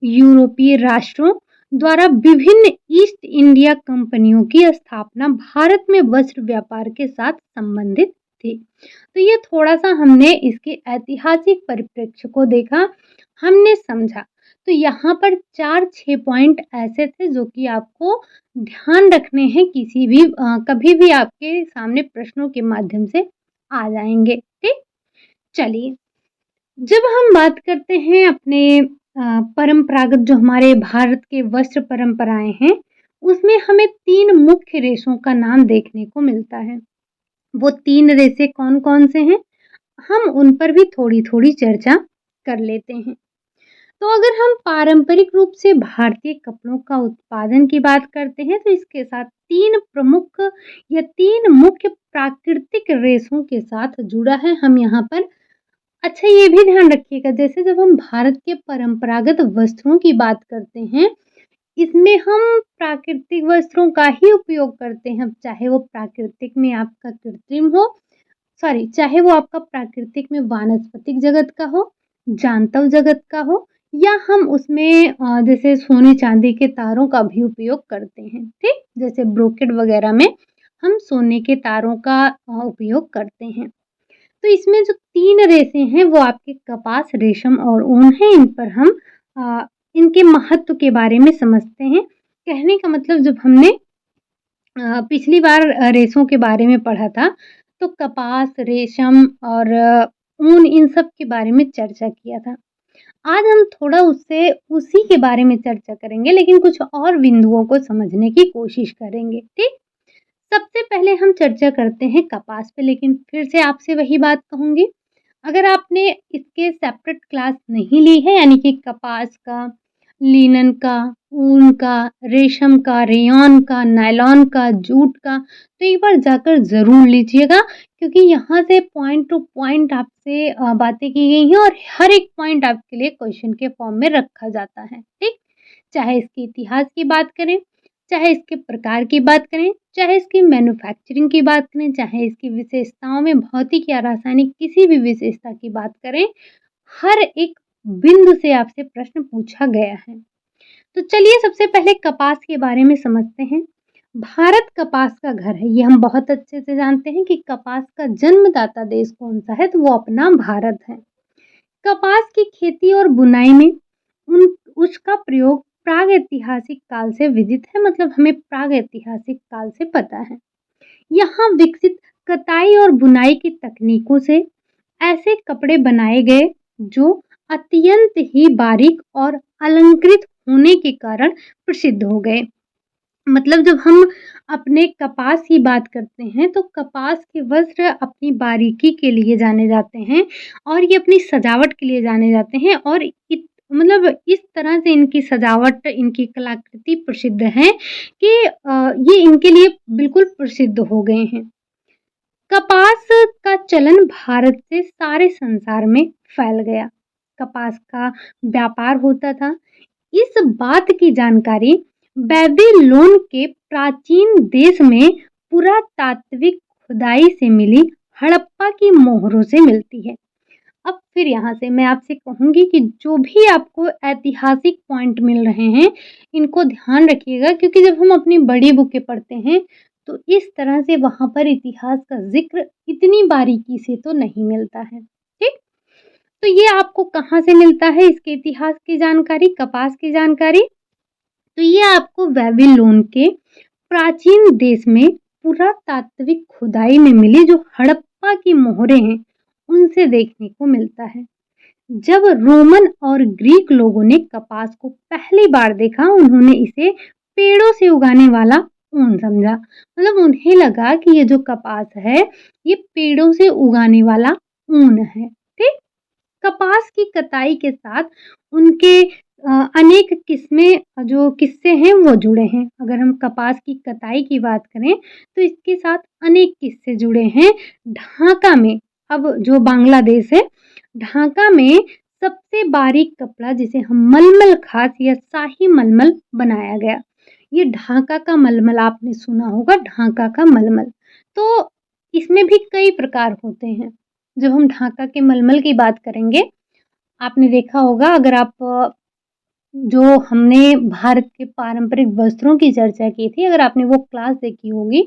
यूरोपीय राष्ट्रों द्वारा विभिन्न ईस्ट इंडिया कंपनियों की स्थापना भारत में वस्त्र व्यापार के साथ संबंधित थी। तो ये थोड़ा सा हमने इसके ऐतिहासिक परिप्रेक्ष्य को देखा, हमने समझा। तो यहाँ पर 4-6 पॉइंट ऐसे थे जो कि आपको ध्यान रखने हैं, किसी भी कभी भी आपके सामने प्रश्नों के माध्यम से आ जाएंगे। ठीक, चलिए, जब हम बात करते हैं अपने परंपरागत जो हमारे भारत के वस्त्र परंपराएं हैं, उसमें हमें 3 मुख्य रेशों का नाम देखने को मिलता है। वो 3 रेशे कौन-कौन से हैं? हम उन पर भी थोड़ी-थोड़ी चर्चा कर लेते हैं। तो अगर हम पारंपरिक रूप से भारतीय कपड़ों का उत्पादन की बात करते हैं, तो इसके साथ 3 प्रमुख या 3 मुख्य प्राकृतिक रेशों के साथ जुड़ा है हम यहाँ पर। अच्छा, ये भी ध्यान रखिएगा, जैसे जब हम भारत के परंपरागत वस्त्रों की बात करते हैं, इसमें हम प्राकृतिक वस्त्रों का ही उपयोग करते हैं, चाहे वो प्राकृतिक में आपका कृत्रिम हो, चाहे वो आपका प्राकृतिक में वानस्पतिक जगत का हो, जांतव जगत का हो, या हम उसमें जैसे सोने चांदी के तारों का भी उपयोग करते हैं। ठीक, जैसे ब्रोकेड वगैरह में हम सोने के तारों का उपयोग करते हैं। तो इसमें जो 3 रेशे हैं वो आपके कपास, रेशम और ऊन हैं। इन पर हम इनके महत्व के बारे में समझते हैं। कहने का मतलब, जब हमने पिछली बार रेशों के बारे में पढ़ा था, तो कपास, रेशम और ऊन, इन सब के बारे में चर्चा किया था। आज हम थोड़ा उसी के बारे में चर्चा करेंगे, लेकिन कुछ और बिंदुओं को समझने की कोशिश करेंगे। ठीक, सबसे पहले हम चर्चा करते हैं कपास पे, लेकिन फिर से आपसे वही बात कहूँगी, अगर आपने इसके सेपरेट क्लास नहीं ली है, यानी कि कपास का, लिनन का, ऊन का, रेशम का, रेयॉन का, नायलॉन का, जूट का, तो एक बार जाकर ज़रूर लीजिएगा, क्योंकि यहाँ से पॉइंट टू पॉइंट आपसे बातें की गई हैं और हर एक पॉइंट आपके लिए क्वेश्चन के फॉर्म में रखा जाता है। ठीक, चाहे इसके इतिहास की बात करें, चाहे इसके प्रकार की बात करें, चाहे इसकी मैन्युफैक्चरिंग की बात करें, चाहे इसकी विशेषताओं में भौतिक या रासायनिक किसी भी विशेषता की बात करें, हर एक बिंदु से आपसे प्रश्न पूछा गया है। तो चलिए सबसे पहले कपास के बारे में समझते हैं। भारत कपास का घर है, ये हम बहुत अच्छे से जानते हैं कि कपास का जन्मदाता देश कौन सा है, तो वो अपना भारत है। कपास की खेती और बुनाई में उसका प्रयोग प्रागैतिहासिक काल से विदित है, मतलब हमें प्रागैतिहासिक काल से पता है। यहाँ विकसित कताई और बुनाई की तकनीकों से ऐसे कपड़े बनाए गए जो अत्यंत ही बारीक और अलंकृत होने के कारण प्रसिद्ध हो गए। मतलब जब हम अपने कपास की बात करते हैं, तो कपास के वस्त्र अपनी बारीकी के लिए जाने जाते हैं और ये अपनी सजावट के लिए जाने जाते हैं, और मतलब इस तरह से इनकी सजावट, इनकी कलाकृति प्रसिद्ध है कि ये इनके लिए बिल्कुल प्रसिद्ध हो गए हैं। कपास का चलन भारत से सारे संसार में फैल गया। कपास का व्यापार होता था। इस बात की जानकारी बेबीलोन के प्राचीन देश में पुरातात्विक खुदाई से मिली हड़प्पा की मोहरों से मिलती है। अब फिर यहाँ से मैं आपसे कहूँगी कि जो भी आपको ऐतिहासिक पॉइंट मिल रहे हैं, इनको ध्यान रखिएगा, क्योंकि जब हम अपनी बड़ी बुकें पढ़ते हैं, तो इस तरह से वहाँ पर इतिहास का ज़िक्र इतनी बारीकी से तो नहीं मिलता है। ठीक? तो ये आपको कहाँ से मिलता है इसके इतिहास की जानकारी, कपास की जानकारी? तो ये आपको बेबीलोन के प्राचीन देश में पुरातात्विक खुदाई में मिली जो हड़प्पा की मोहरें हैं, उनसे देखने को मिलता है। जब रोमन और ग्रीक लोगों ने कपास को पहली बार देखा, उन्होंने इसे पेड़ों से उगाने वाला ऊन समझा। मतलब उन्हें लगा कि ये जो कपास है, ये पेड़ों से उगाने वाला ऊन है, ठीक? कपास की कटाई के साथ उनके अनेक जो किस्से हैं वो जुड़े हैं। अगर हम कपास की कटाई की बात करें तो इसके साथ अनेक किस्से जुड़े हैं। ढाका में, अब जो बांग्लादेश है, ढाका में सबसे बारीक कपड़ा जिसे हम मलमल खास या शाही मलमल बनाया गया। ये ढाका का मलमल आपने सुना होगा, ढाका का मलमल। तो इसमें भी कई प्रकार होते हैं। जब हम ढाका के मलमल की बात करेंगे, आपने देखा होगा, अगर आप जो हमने भारत के पारंपरिक वस्त्रों की चर्चा की थी, अगर आपने वो क्लास देखी होगी,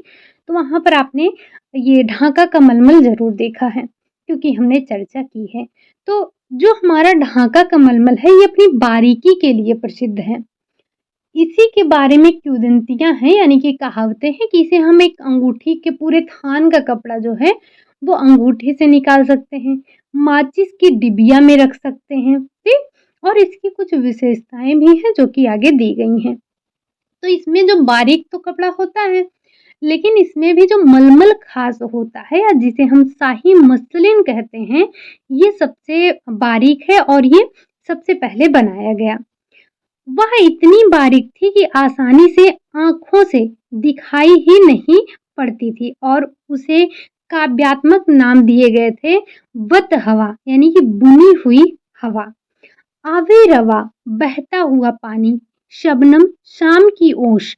तो वहाँ पर आपने ये ढाका का मलमल ज़रूर देखा है, क्योंकि हमने चर्चा की है। तो जो हमारा ढाका का मलमल है, ये अपनी बारीकी के लिए प्रसिद्ध है। इसी के बारे में किंवदंतियाँ हैं, यानी कि कहावतें हैं कि इसे हम एक अंगूठी के पूरे थान का कपड़ा जो है, वो अंगूठी से निकाल सकते हैं, माचिस की डिबिया में रख सकते हैं, ठीक? और इसकी कुछ विशेषताएँ भी हैं जो कि आगे दी गई हैं। तो इसमें जो बारीक तो कपड़ा होता है, लेकिन इसमें भी जो मलमल खास होता है या जिसे हम शाही मसलिन कहते हैं, ये सबसे बारीक है और ये सबसे पहले बनाया गया। वह इतनी बारीक थी कि आसानी से आँखों से दिखाई ही नहीं पड़ती थी और उसे काव्यात्मक नाम दिए गए थे, वत हवा, यानी कि बुनी हुई हवा। आवे रवा, बहता हुआ पानी, शबनम, शाम की ओस।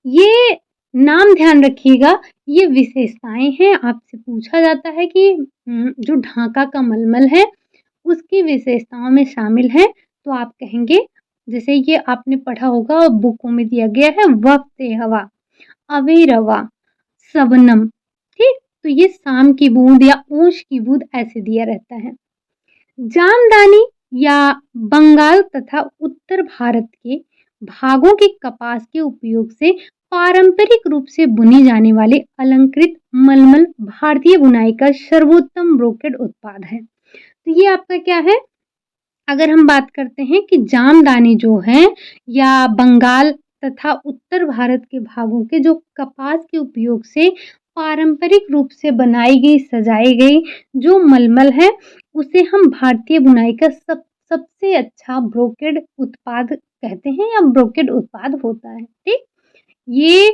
ये नाम ध्यान रखिएगा, ये विशेषताएँ हैं। आपसे पूछा जाता है कि जो ढाका का मलमल है, उसकी विशेषताओं में शामिल है, तो आप कहेंगे, जैसे ये आपने पढ़ा होगा, बुकों में दिया गया है, वक़्त हवा, अवेरवा, शबनम, ठीक? तो ये शाम की बूँद या ओस की बूँद ऐसे दिया रहता है। जामदानी या बंगाल तथा उत्तर भारत के भागों के कपास के उपयोग से पारंपरिक रूप से बुनी जाने वाले अलंकृत मलमल भारतीय बुनाई का सर्वोत्तम ब्रोकेड उत्पाद है। तो ये आपका क्या है? अगर हम बात करते हैं कि जामदानी जो है या बंगाल तथा उत्तर भारत के भागों के जो कपास के उपयोग से पारंपरिक रूप से बनाई गई, सजाई गई जो मलमल है, उसे हम भारतीय बुनाई का सबसे अच्छा ब्रोकेड उत्पाद कहते हैं या ब्रोकेड उत्पाद होता है, ठीक? ये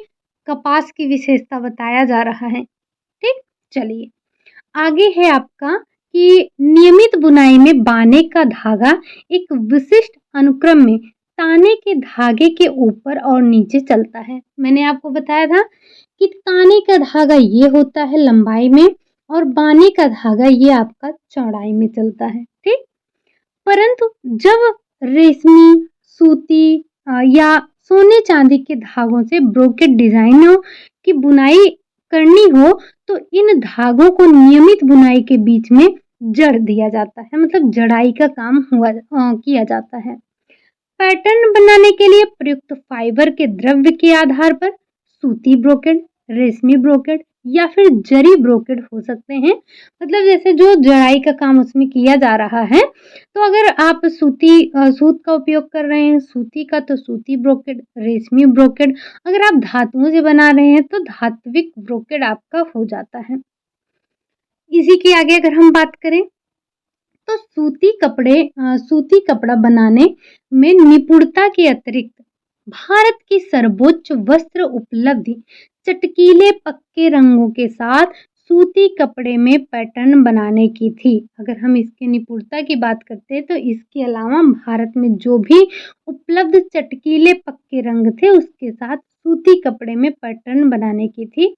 कपास की विशेषता बताया जा रहा है, ठीक? चलिए, आगे है आपका कि नियमित बुनाई में बाने का धागा एक विशिष्ट अनुक्रम में ताने के धागे के ऊपर और नीचे चलता है। मैंने आपको बताया था कि ताने का धागा ये होता है लंबाई में और बाने का धागा ये आपका चौड़ाई में चलता है, ठीक? परंतु जब रेशमी, सूती या सोने चांदी के धागों से ब्रोकेड डिजाइनों की बुनाई करनी हो, तो इन धागों को नियमित बुनाई के बीच में जड़ दिया जाता है, मतलब जड़ाई का काम किया जाता है। पैटर्न बनाने के लिए प्रयुक्त फाइबर के द्रव्य के आधार पर सूती ब्रोकेड, रेशमी ब्रोकेड या फिर जरी ब्रोकेड हो सकते हैं। मतलब जैसे जो जड़ाई का काम उसमें किया जा रहा है, तो अगर आप सूत का उपयोग कर रहे हैं, सूती का, तो सूती ब्रोकेड, रेशमी ब्रोकेड। अगर आप धातुओं से बना रहे हैं तो धात्विक ब्रोकेड आपका हो जाता है। इसी के आगे अगर हम बात करें तो सूती कपड़ा बनाने में निपुणता के अतिरिक्त भारत की सर्वोच्च वस्त्र उपलब्धि चटकीले पक्के रंगों के साथ सूती कपड़े में पैटर्न बनाने की थी। अगर हम इसकी निपुणता की बात करते हैं तो इसके अलावा भारत में जो भी उपलब्ध चटकीले पक्के रंग थे, उसके साथ सूती कपड़े में पैटर्न बनाने की थी।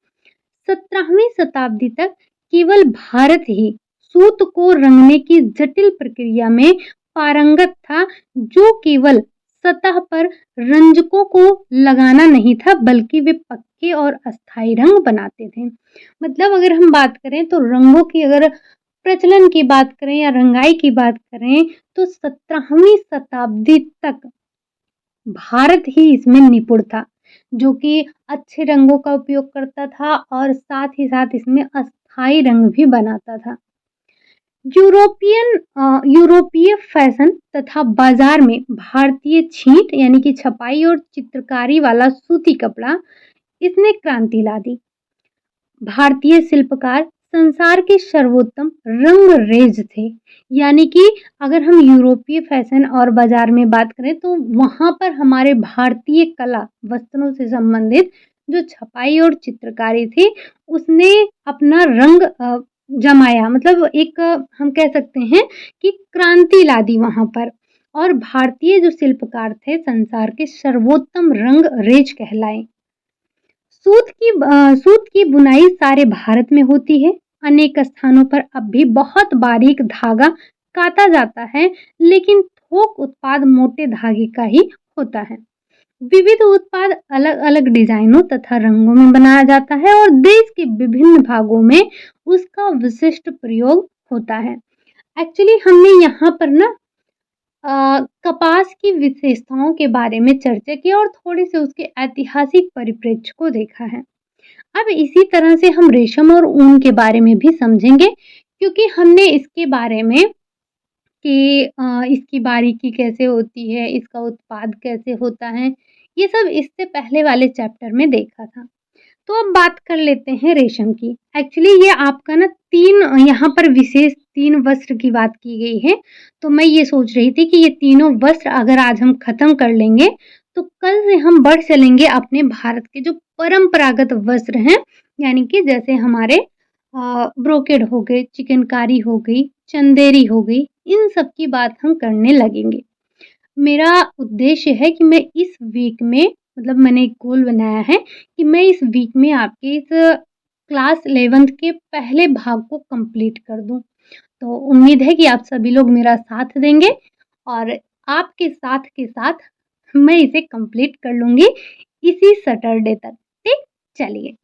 17वीं शताब्दी तक केवल भारत ही सूत को रंगने की जटिल प्रक्रिया में पारंगत था, जो केवल सतह पर रंजकों को लगाना नहीं था, बल्कि वे पक्के और अस्थायी रंग बनाते थे। मतलब अगर हम बात करें तो रंगों की अगर प्रचलन की बात करें या रंगाई की बात करें, तो 17वीं शताब्दी तक भारत ही इसमें निपुण था, जो कि अच्छे रंगों का उपयोग करता था और साथ ही साथ इसमें अस्थायी रंग भी बनाता था। यूरोपीय फैशन तथा बाजार में भारतीय छींट यानी कि छपाई और चित्रकारी वाला सूती कपड़ा, इसने क्रांति ला दी। भारतीय शिल्पकार संसार के सर्वोत्तम रंगरेज थे। यानी कि अगर हम यूरोपीय फैशन और बाजार में बात करें तो वहाँ पर हमारे भारतीय कला वस्त्रों से संबंधित जो छपाई और चित्रकारी थी, उसने अपना रंग जमाया। मतलब एक हम कह सकते हैं कि क्रांति ला दी वहाँ पर। और भारतीय जो शिल्पकार थे संसार के सर्वोत्तम रंगरेज कहलाए। सूत की बुनाई सारे भारत में होती है। अनेक स्थानों पर अब भी बहुत बारीक धागा काता जाता है, लेकिन थोक उत्पाद मोटे धागे का ही होता है। विविध उत्पाद अलग-अलग डिजाइनों तथा रंगों में बनाया जाता है और देश के विभिन्न भागों में उसका विशिष्ट प्रयोग होता है। एक्चुअली हमने यहाँ पर ना कपास की विशेषताओं के बारे में चर्चा की और थोड़े से उसके ऐतिहासिक परिप्रेक्ष्य को देखा है। अब इसी तरह से हम रेशम और ऊन के बारे में भी समझेंगे, क्योंकि हमने इसके बारे में कि इसकी बारीकी कैसे होती है, इसका उत्पाद कैसे होता है, ये सब इससे पहले वाले चैप्टर में देखा था। तो अब बात कर लेते हैं रेशम की। एक्चुअली ये आपका ना 3 यहाँ पर विशेष 3 वस्त्र की बात की गई है। तो मैं ये सोच रही थी कि ये तीनों वस्त्र अगर आज हम खत्म कर लेंगे, तो कल से हम बढ़ चलेंगे अपने भारत के जो परंपरागत वस्त्र हैं, यानी कि जैसे हमारे ब्रोकेड हो गए, चिकनकारी हो गई, चंदेरी हो गई, इन सब की बात हम करने लगेंगे। मेरा उद्देश्य है कि मैं इस वीक में, मतलब मैंने एक गोल बनाया है कि मैं इस वीक में आपके इस क्लास 11th के पहले भाग को कंप्लीट कर दूं। तो उम्मीद है कि आप सभी लोग मेरा साथ देंगे और आपके साथ के साथ मैं इसे कंप्लीट कर लूंगी इसी सैटरडे तक। ठीक, चलिए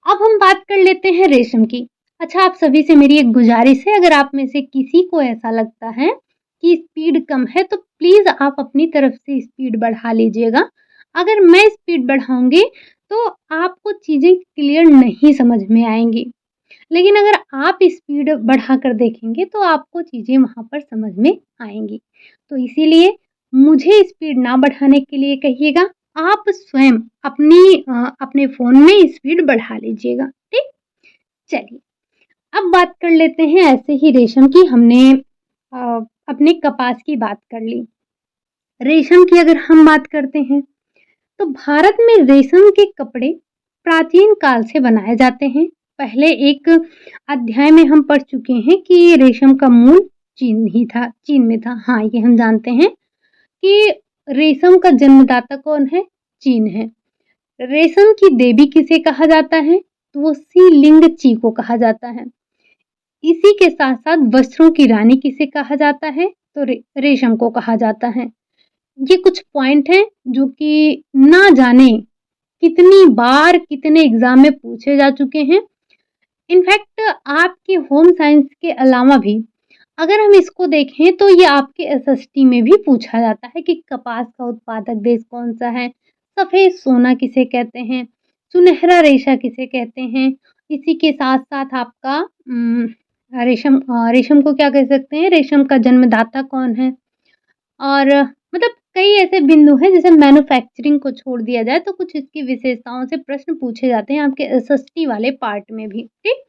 अब हम बात कर लेते हैं रेशम की। अच्छा, आप सभी से मेरी एक गुजारिश है, अगर आप में से किसी को ऐसा लगता है कि स्पीड कम है तो प्लीज़ आप अपनी तरफ से स्पीड बढ़ा लीजिएगा। अगर मैं स्पीड बढ़ाऊँगी तो आपको चीज़ें क्लियर नहीं समझ में आएँगी। लेकिन अगर आप स्पीड बढ़ाकर देखेंगे तो आपको चीज़ें वहाँ पर समझ में आएँगी। तो इसीलिए मुझे स्पीड ना बढ़ाने के लिए कहिएगा, आप स्वयं अपने फ़ोन में स्पीड बढ़ा लीजिएगा, ठीक? चलिए, अब बात कर लेते हैं ऐसे ही रेशम की। हमने अपने कपास की बात कर ली। रेशम की अगर हम बात करते हैं, तो भारत में रेशम के कपड़े प्राचीन काल से बनाए जाते हैं। पहले एक अध्याय में हम पढ़ चुके हैं कि रेशम का मूल चीन में था। हाँ, ये हम जानते हैं कि रेशम का जन्मदाता कौन है? चीन है। रेशम की देवी किसे कहा जाता है? तो वो सी लिंग ची को कहा जाता है। इसी के साथ साथ वस्त्रों की रानी किसे कहा जाता है? तो रेशम को कहा जाता है। ये कुछ पॉइंट हैं जो कि ना जाने कितनी बार कितने एग्जाम में पूछे जा चुके हैं। इनफैक्ट आपके होम साइंस के अलावा भी अगर हम इसको देखें तो ये आपके एसएसटी में भी पूछा जाता है कि कपास का उत्पादक देश कौन सा है, सफेद सोना किसे कहते हैं, सुनहरा रेशा किसे कहते हैं। इसी के साथ साथ आपका रेशम को क्या कह सकते हैं, रेशम का जन्मदाता कौन है। और मतलब कई ऐसे बिंदु हैं, जैसे मैन्युफैक्चरिंग को छोड़ दिया जाए तो कुछ इसकी विशेषताओं से प्रश्न पूछे जाते हैं आपके एसएसटी वाले पार्ट में भी। ठीक,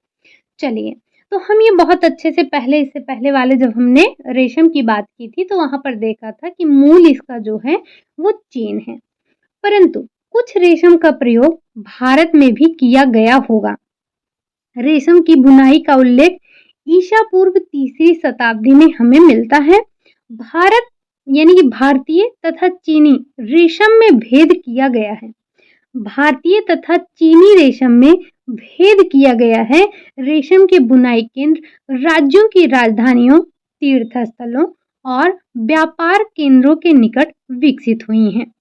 चलिए, तो हम ये बहुत अच्छे से पहले, इससे पहले वाले जब हमने रेशम की बात की थी तो वहां पर देखा था कि मूल इसका जो है वो चीन है, परंतु कुछ रेशम का प्रयोग भारत में भी किया गया होगा। रेशम की बुनाई का उल्लेख ईसा पूर्व 3री शताब्दी में हमें मिलता है। भारत यानी कि भारतीय तथा चीनी रेशम में भेद किया गया है। भारतीय तथा चीनी रेशम में भेद किया गया है। रेशम के बुनाई केंद्र राज्यों की राजधानियों, तीर्थ स्थलों और व्यापार केंद्रों के निकट विकसित हुई हैं।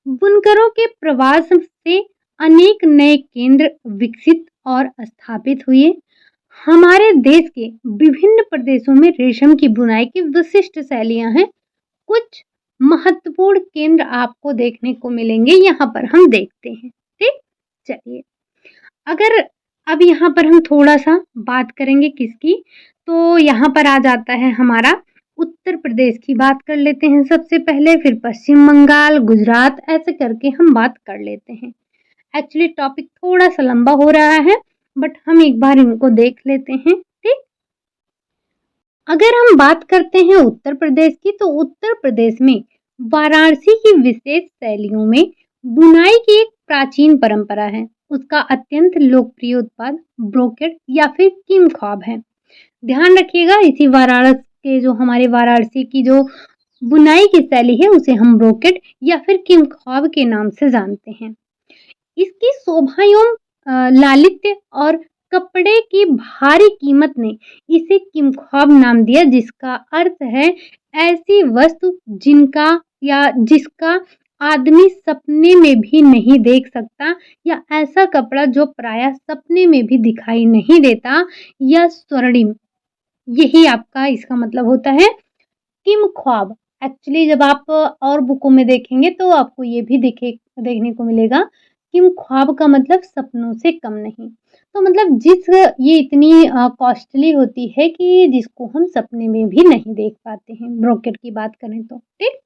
बुनकरों के प्रवास से अनेक नए केंद्र विकसित और स्थापित हुए। हमारे देश के विभिन्न प्रदेशों में रेशम की बुनाई की विशिष्ट शैलियां हैं। कुछ महत्वपूर्ण केंद्र आपको देखने को मिलेंगे, यहाँ पर हम देखते हैं। ठीक, चलिए, अगर अब यहाँ पर हम थोड़ा सा बात करेंगे किसकी, तो यहाँ पर आ जाता है हमारा उत्तर प्रदेश की बात कर लेते हैं सबसे पहले, फिर पश्चिम बंगाल, गुजरात, ऐसे करके हम बात कर लेते हैं। एक्चुअली टॉपिक थोड़ा-सा लंबा हो रहा है, बट हम एक बार इनको देख लेते हैं, ठीक? अगर हम बात करते हैं उत्तर प्रदेश की, तो उत्तर प्रदेश में वाराणसी की विशेष शैलियों में बुनाई की एक प्राचीन परंपरा है। उसका अत्यंत लोकप्रिय उत्पाद ब्रोकेड या फिर किम ख्वाब है। ध्यान रखिएगा, इसी वाराणसी के जो हमारे वाराणसी की जो बुनाई की शैली है उसे हम ब्रोकेड या फिर किम ख्वाब के नाम से जानते हैं। इसकी शोभा एवं लालित्य और कपड़े की भारी कीमत ने इसे किमख्वाब नाम दिया, जिसका अर्थ है ऐसी वस्तु जिनका या जिसका आदमी सपने में भी नहीं देख सकता, या ऐसा कपड़ा जो प्रायः सपने में भी दिखाई नहीं देता, या स्वर्णिम। यही आपका इसका मतलब होता है किम ख्वाब। एक्चुअली जब आप और बुकों में देखेंगे तो आपको ये भी देखने को मिलेगा, किम ख्वाब का मतलब सपनों से कम नहीं। तो मतलब ये इतनी कॉस्टली होती है कि जिसको हम सपने में भी नहीं देख पाते हैं, ब्रोकेट की बात करें तो, ठीक?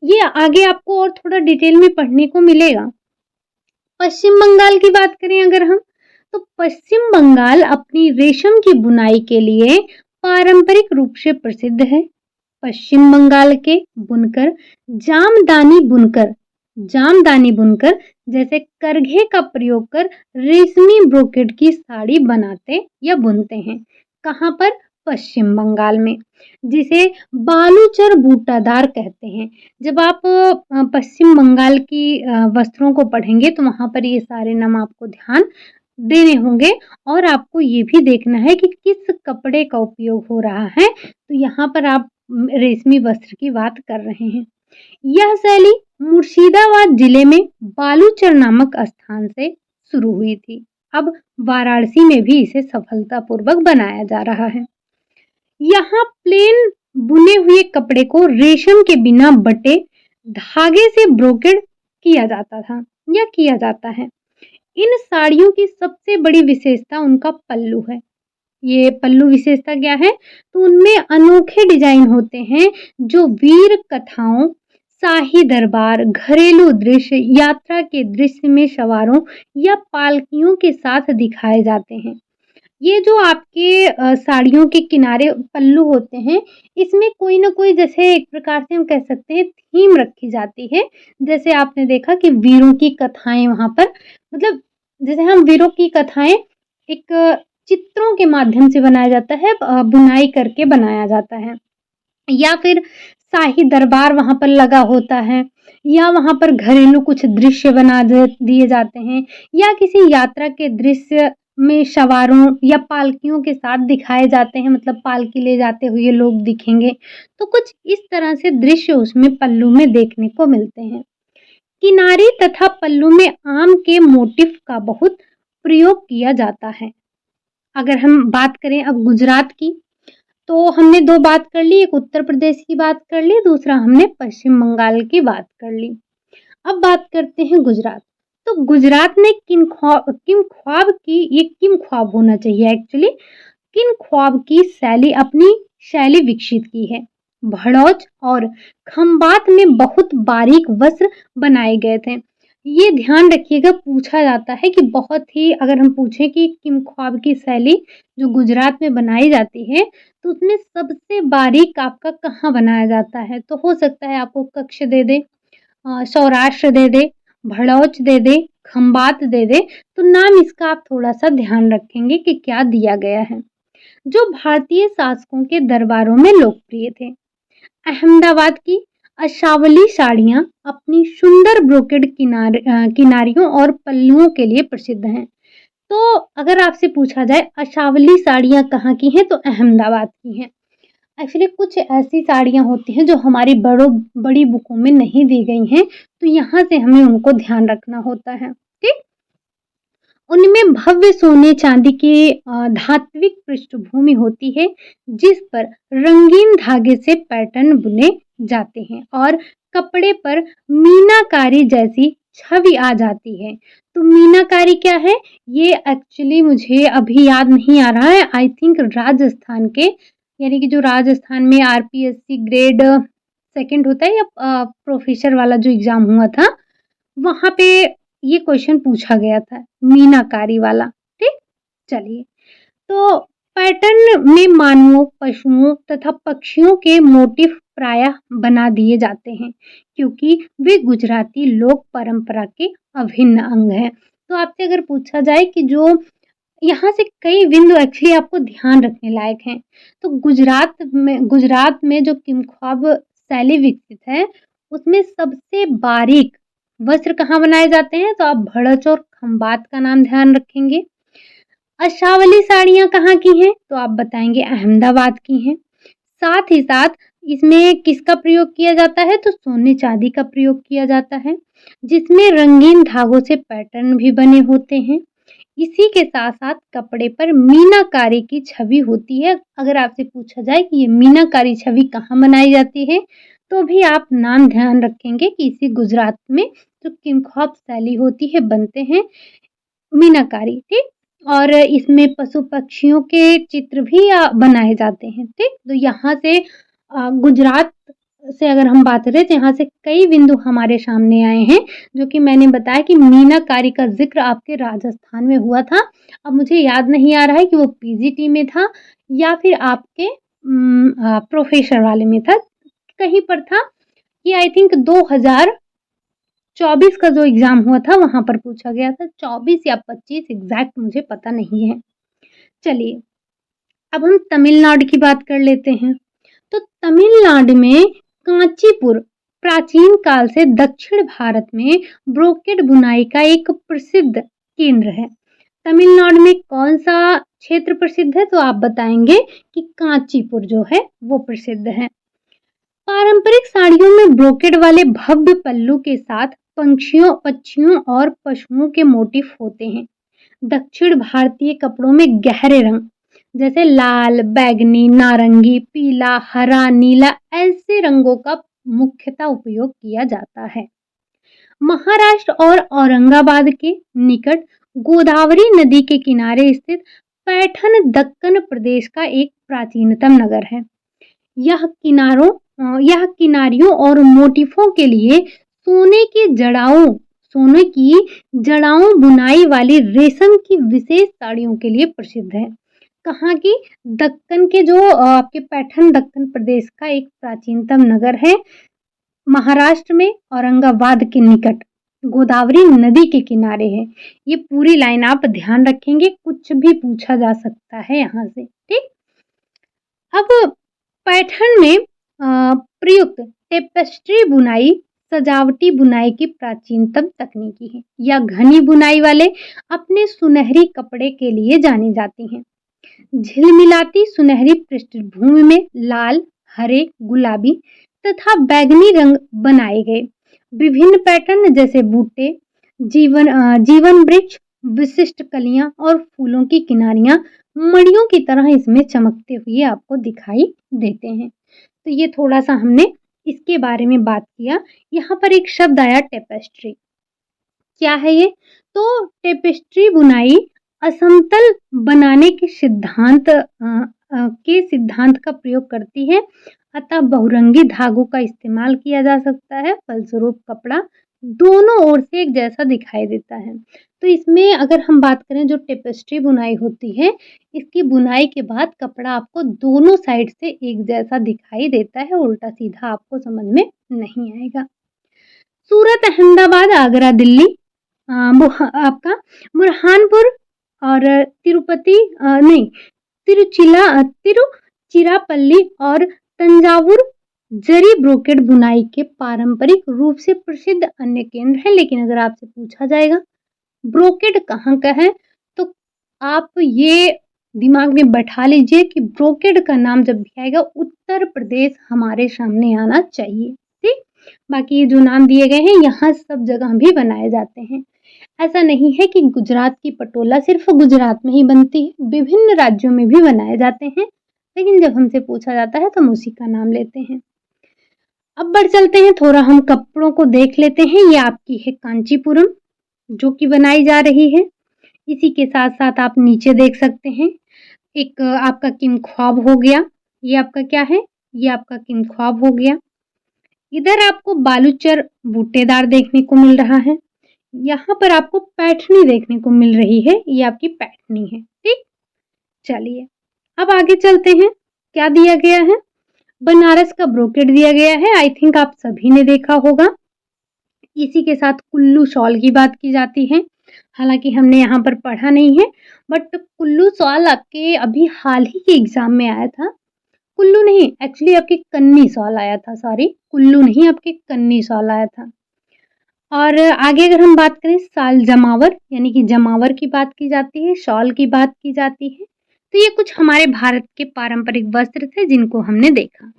ये आगे आपको और थोड़ा डिटेल में पढ़ने को मिलेगा। पश्चिम बंगाल की बात करें अगर हम, तो पश्चिम बंगाल अपनी रेशम की बुनाई के लिए पारंपरिक रूप से प्रसिद्ध है। पश्चिम बंगाल के बुनकर जामदानी बुनकर जैसे करघे का प्रयोग कर रेशमी ब्रोकेड की साड़ी बनाते या बुनते हैं। कहाँ पर? पश्चिम बंगाल में, जिसे बालूचर बूटादार कहते हैं। जब आप पश्चिम बंगाल की वस्त्रों को पढ़ेंगे तो वहाँ पर ये सारे नाम आपको ध्यान देने होंगे, और आपको ये भी देखना है कि किस कपड़े का उपयोग हो रहा है। तो यहाँ पर आप रेशमी वस्त्र की बात कर रहे हैं। यह शैली मुर्शिदाबाद जिले में बालूचर नामक स्थान से शुरू हुई थी। अब वाराणसी में भी इसे सफलतापूर्वक बनाया जा रहा है। यहाँ प्लेन बुने हुए कपड़े को रेशम के बिना बटे धागे से ब्रोकेड किया जाता था या किया जाता है। इन साड़ियों की सबसे बड़ी विशेषता उनका पल्लू है। ये पल्लू विशेषता क्या है? तो उनमें अनोखे डिजाइन होते हैं जो वीर कथाओं, शाही दरबार, घरेलू दृश्य, यात्रा के दृश्य में सवारों या पालकियों के साथ दिखाए जाते हैं। ये जो आपके साड़ियों के किनारे पल्लू होते हैं, इसमें कोई ना कोई, जैसे एक प्रकार से हम कह सकते हैं, थीम रखी जाती है। जैसे आपने देखा कि वीरों की कथाएँ वहाँ पर, मतलब जैसे हम वीरों की कथाएँ एक चित्रों के माध्यम से बनाया जाता है, बुनाई करके बनाया जाता है, या फिर शाही दरबार वहाँ पर लगा होता है, या वहाँ पर घरेलू कुछ दृश्य बना दिए जाते हैं, या किसी यात्रा के दृश्य में सवारों या पालकियों के साथ दिखाए जाते हैं, मतलब पालकी ले जाते हुए लोग दिखेंगे। तो कुछ इस तरह से दृश्य उसमें पल्लू में देखने को मिलते हैं। किनारे तथा पल्लू में आम के मोटिफ का बहुत प्रयोग किया जाता है। अगर हम बात करें अब गुजरात की, तो हमने 2 बात कर ली, एक उत्तर प्रदेश की बात कर ली, दूसरा हमने पश्चिम बंगाल की बात कर ली। अब बात करते हैं गुजरात। तो गुजरात ने किम ख्वाब होना चाहिए एक्चुअली, किम ख्वाब की अपनी शैली विकसित की है। भड़ौच और खंबात में बहुत बारीक वस्त्र बनाए गए थे। ये ध्यान रखिएगा, पूछा जाता है कि बहुत ही, अगर हम पूछें कि किम ख्वाब की शैली जो गुजरात में बनाई जाती है, तो उसमें सबसे बारीक आपका कहाँ बनाया जाता है? तो हो सकता है आपको कच्छ दे दे, सौराष्ट्र दे दे, भड़ौच दे दे, खंबात दे दे, तो नाम इसका आप थोड़ा-सा ध्यान रखेंगे कि क्या दिया गया है, जो भारतीय शासकों के दरबारों में लोकप्रिय थे। अहमदाबाद की अशावली साड़ियाँ अपनी सुंदर ब्रोकेड किनारियों और पल्लुओं के लिए प्रसिद्ध हैं। तो अगर आपसे पूछा जाए अशावली साड़ियाँ कहाँ की हैं, तो अहमदाबाद की हैं। एक्चुअली कुछ ऐसी साड़ियाँ होती हैं जो हमारी बड़ी बुकों में नहीं दी गई हैं, तो यहाँ से हमें उनको ध्यान रखना होता है, ठीक? उनमें भव्य सोने चांदी की धात्विक पृष्ठभूमि होती है, जिस पर रंगीन धागे से पैटर्न बुने जाते हैं और कपड़े पर मीनाकारी जैसी छवि आ जाती है। तो मीनाकारी क्या है? ये एक्चुअली मुझे अभी याद नहीं आ रहा है, आई थिंक राजस्थान के, यानी कि जो राजस्थान में आरपीएससी ग्रेड सेकंड होता है या प्रोफेसर वाला जो एग्ज़ाम हुआ था, वहाँ पे ये क्वेश्चन पूछा गया था, मीनाकारी वाला, ठीक? चलिए, तो पैटर्न में मानवों, पशुओं तथा पक्षियों के मोटिफ प्रायः बना दिए जाते हैं, क्योंकि वे गुजराती लोक परंपरा के अभिन्न अंग हैं। तो आपसे अगर पूछा जाए कि जो यहाँ से कई बिंदु एक्चुअली आपको ध्यान रखने लायक हैं। तो गुजरात में जो किम ख्वाब शैली विकसित है, उसमें सबसे बारीक वस्त्र कहाँ बनाए जाते हैं? तो आप भड़च और खंबात का नाम ध्यान रखेंगे। अशावली साड़ियाँ कहाँ की हैं? तो आप बताएँगे अहमदाबाद की हैं। साथ ही साथ इसमें किसका प्रयोग किया जाता है? तो सोने-चांदी का प्रयोग किया जाता है, जिसमें रंगीन धागों से पैटर्न भी बने होते हैं। इसी के साथ-साथ कपड़े पर मीनाकारी की छवि होती है। अगर आपसे पूछा जाए कि ये मीनाकारी छवि कहाँ बनाई जाती है, तो भी आप नाम ध्यान रखेंगे कि इसी गुजरात में जो किंग-ख्वाब शैली होती है, बनते हैं मीनाकारी, ठीक? और इसमें पशु-पक्षियों के चित्र भी बनाए जाते हैं, ठीक? तो यहाँ से गुजरात से अगर हम बात करें तो यहाँ से कई बिंदु हमारे सामने आए हैं, जो कि मैंने बताया कि मीनाकारी का ज़िक्र आपके राजस्थान में हुआ था। अब मुझे याद नहीं आ रहा है कि वो पीजीटी में था या फिर आपके प्रोफ़ेसर वाले में था, कहीं पर था। ये आई थिंक 2024 का जो एग्ज़ाम हुआ था वहाँ पर पूछा गया था, 24 या 25 एग्ज़ैक्ट मुझे पता नहीं है। चलिए, अब हम तमिलनाडु की बात कर लेते हैं। तो तमिलनाडु में कांचीपुर प्राचीन काल से दक्षिण भारत में ब्रोकेड बुनाई का एक प्रसिद्ध केंद्र है। तमिलनाडु में कौन सा क्षेत्र प्रसिद्ध है? तो आप बताएंगे कि कांचीपुर जो है वो प्रसिद्ध है। पारंपरिक साड़ियों में ब्रोकेड वाले भव्य पल्लू के साथ पक्षियों और पशुओं के मोटिफ होते हैं। दक्षिण भारतीय कपड़ों में गहरे रंग जैसे लाल, बैगनी, नारंगी, पीला, हरा, नीला ऐसे रंगों का मुख्यतः उपयोग किया जाता है। महाराष्ट्र और औरंगाबाद के निकट गोदावरी नदी के किनारे स्थित पैठन दक्कन प्रदेश का एक प्राचीनतम नगर है। यह किनारियों और मोटिफों के लिए सोने की जड़ाऊ बुनाई वाली रेशम की विशेष साड़ियों के लिए प्रसिद्ध है। कहाँ की? दक्कन के जो आपके पैठन दक्कन प्रदेश का एक प्राचीनतम नगर है, महाराष्ट्र में औरंगाबाद के निकट गोदावरी नदी के किनारे है। ये पूरी लाइन आप ध्यान रखेंगे, कुछ भी पूछा जा सकता है यहाँ से, ठीक? अब पैठन में प्रयुक्त टेपेस्ट्री बुनाई सजावटी बुनाई की प्राचीनतम तकनीकी है। यह घनी बुनाई वाले अपने सुनहरी कपड़े के लिए जानी जाती हैं। झिलमिलाती सुनहरी पृष्ठभूमि में लाल, हरे, गुलाबी तथा बैंगनी रंग बनाए गए। विभिन्न पैटर्न जैसे बूटे, जीवन वृक्ष, विशिष्ट कलियां और फूलों की किनारियां मणियों की तरह इसमें चमकते हुए आपको दिखाई देते हैं। तो ये थोड़ा सा हमने इसके बारे में बात किया। यहाँ पर एक शब्द आया टेपेस्ट्री, क्या है ये? तो टेपेस्ट्री बुनाई असमतल बनाने के सिद्धांत का प्रयोग करती है, अतः बहुरंगी धागों का इस्तेमाल किया जा सकता है, फलस्वरूप कपड़ा दोनों ओर से एक जैसा दिखाई देता है। तो इसमें अगर हम बात करें जो टेपेस्ट्री बुनाई होती है, इसकी बुनाई के बाद कपड़ा आपको दोनों साइड से एक जैसा दिखाई देता है, उल्टा सीधा आपको समझ में नहीं आएगा। सूरत, अहमदाबाद, आगरा, दिल्ली, आपका बुरहानपुर और तिरुचिरापल्ली और तंजावुर जरी ब्रोकेड बुनाई के पारंपरिक रूप से प्रसिद्ध अन्य केंद्र है। लेकिन अगर आपसे पूछा जाएगा ब्रोकेड कहाँ का है, तो आप ये दिमाग में बैठा लीजिए कि ब्रोकेड का नाम जब भी आएगा उत्तर प्रदेश हमारे सामने आना चाहिए, ठीक? बाकी ये जो नाम दिए गए हैं यहाँ सब जगह भी बनाए जाते हैं। ऐसा नहीं है कि गुजरात की पटोला सिर्फ गुजरात में ही बनती है, विभिन्न राज्यों में भी बनाए जाते हैं, लेकिन जब हमसे पूछा जाता है तो हम उसी का नाम लेते हैं। अब बढ़ चलते हैं, थोड़ा हम कपड़ों को देख लेते हैं। ये आपकी है कांचीपुरम, जो कि बनाई जा रही है। इसी के साथ-साथ आप नीचे देख सकते हैं, एक आपका किंग ख्वाब हो गया। ये आपका क्या है? ये आपका किंग ख्वाब हो गया। इधर आपको बालूचर बूटेदार देखने को मिल रहा है। यहाँ पर आपको पैठनी देखने को मिल रही है, ये आपकी पैठनी है, ठीक? चलिए, अब आगे चलते हैं, क्या दिया गया है? बनारस का ब्रोकेड दिया गया है, आई थिंक आप सभी ने देखा होगा। इसी के साथ कुल्लू शॉल की बात की जाती है, हालाँकि हमने यहाँ पर पढ़ा नहीं है, बट कुल्लू शॉल आपके अभी हाल ही के एग्ज़ाम में आया था। कुल्लू नहीं, एक्चुअली आपके कन्नी शॉल आया था, सॉरी, कुल्लू नहीं, आपके कन्नी शॉल आया था। और आगे अगर हम बात करें साल जमावर, यानी कि जमावर की बात की जाती है, शॉल की बात की जाती है, तो ये कुछ हमारे भारत के पारंपरिक वस्त्र थे जिनको हमने देखा।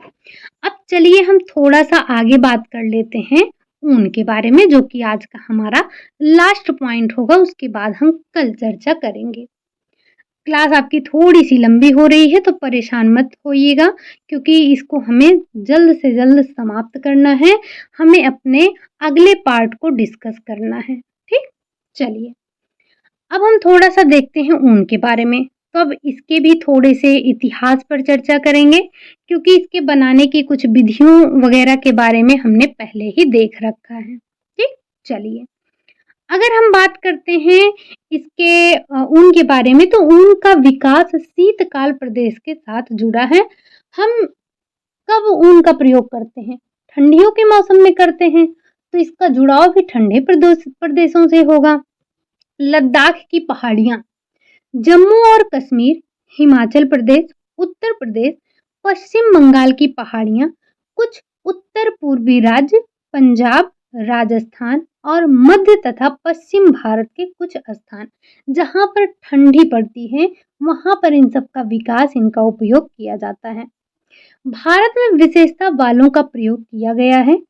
अब चलिए हम थोड़ा-सा आगे बात कर लेते हैं ऊन के बारे में, जो कि आज का हमारा लास्ट पॉइंट होगा, उसके बाद हम कल चर्चा करेंगे। क्लास आपकी थोड़ी-सी लंबी हो रही है तो परेशान मत होइएगा, क्योंकि इसको हमें जल्द से जल्द समाप्त करना है। हमें अपने अगले पार्ट को डिस्कस करना है, ठीक? चलिए, अब हम थोड़ा-सा देखते हैं ऊन के बारे में। तो अब इसके भी थोड़े से इतिहास पर चर्चा करेंगे, क्योंकि इसके बनाने की कुछ विधियों वगैरह के बारे में हमने पहले ही देख रखा है, ठीक? चलिए, अगर हम बात करते हैं इसके ऊन के बारे में, तो ऊन का विकास शीतकाल प्रदेश के साथ जुड़ा है। हम कब ऊन का प्रयोग करते हैं? ठंडियों के मौसम में करते हैं, तो इसका जुड़ाव भी ठंडे प्रदेशों से होगा। लद्दाख की पहाड़ियाँ, जम्मू और कश्मीर, हिमाचल प्रदेश, उत्तर प्रदेश, पश्चिम बंगाल की पहाड़ियाँ, कुछ उत्तर पूर्वी राज्य, पंजाब, राजस्थान और मध्य तथा पश्चिम भारत के कुछ स्थान, जहाँ पर ठंडी पड़ती है, वहाँ पर इन सब का विकास, इनका उपयोग किया जाता है। भारत में विशेषतः बालों का प्रयोग किया गया है,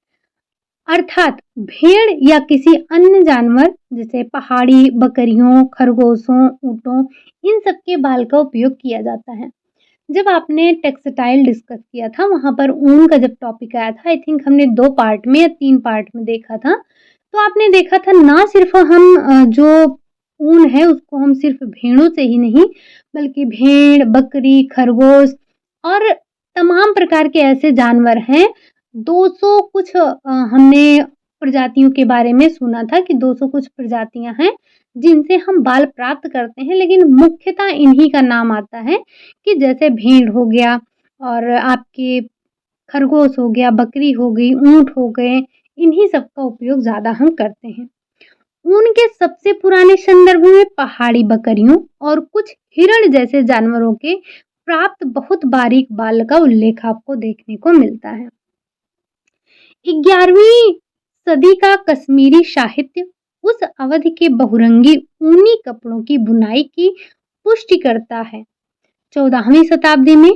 अर्थात भेड़ या किसी अन्य जानवर जैसे पहाड़ी बकरियों, खरगोशों, ऊँटों, इन सब के बाल का उपयोग किया जाता है। जब आपने टेक्सटाइल डिस्कस किया था, वहाँ पर ऊन का जब टॉपिक आया था, आई थिंक हमने 2 पार्ट में या 3 पार्ट में देखा था। तो आपने देखा था ना, सिर्फ़ हम जो ऊन है उसको हम सिर्फ़ भेड़ों से ही नहीं, बल्कि भेड़, बकरी, खरगोश और तमाम प्रकार के ऐसे जानवर हैं, 200 कुछ हमने प्रजातियों के बारे में सुना था कि 200 कुछ प्रजातियाँ हैं, जिनसे हम बाल प्राप्त करते हैं, लेकिन मुख्यतः इन्हीं का नाम आता है कि जैसे भेड़ हो गया और आपके खरगोश हो गया, बकरी हो गई, ऊँट हो गए, इन्हीं सब का उपयोग ज़्यादा हम करते हैं। ऊन के सबसे पुराने संदर्भ में पहाड़ी बकरियों और कुछ हिरण जैसे जानवरों के प्राप्त बहुत बारीक बाल का उल्लेख आपको देखने को मिलता है। 11वीं सदी का कश्मीरी साहित्य उस अवधि के बहुरंगी ऊनी कपड़ों की बुनाई की पुष्टि करता है। 14वीं शताब्दी में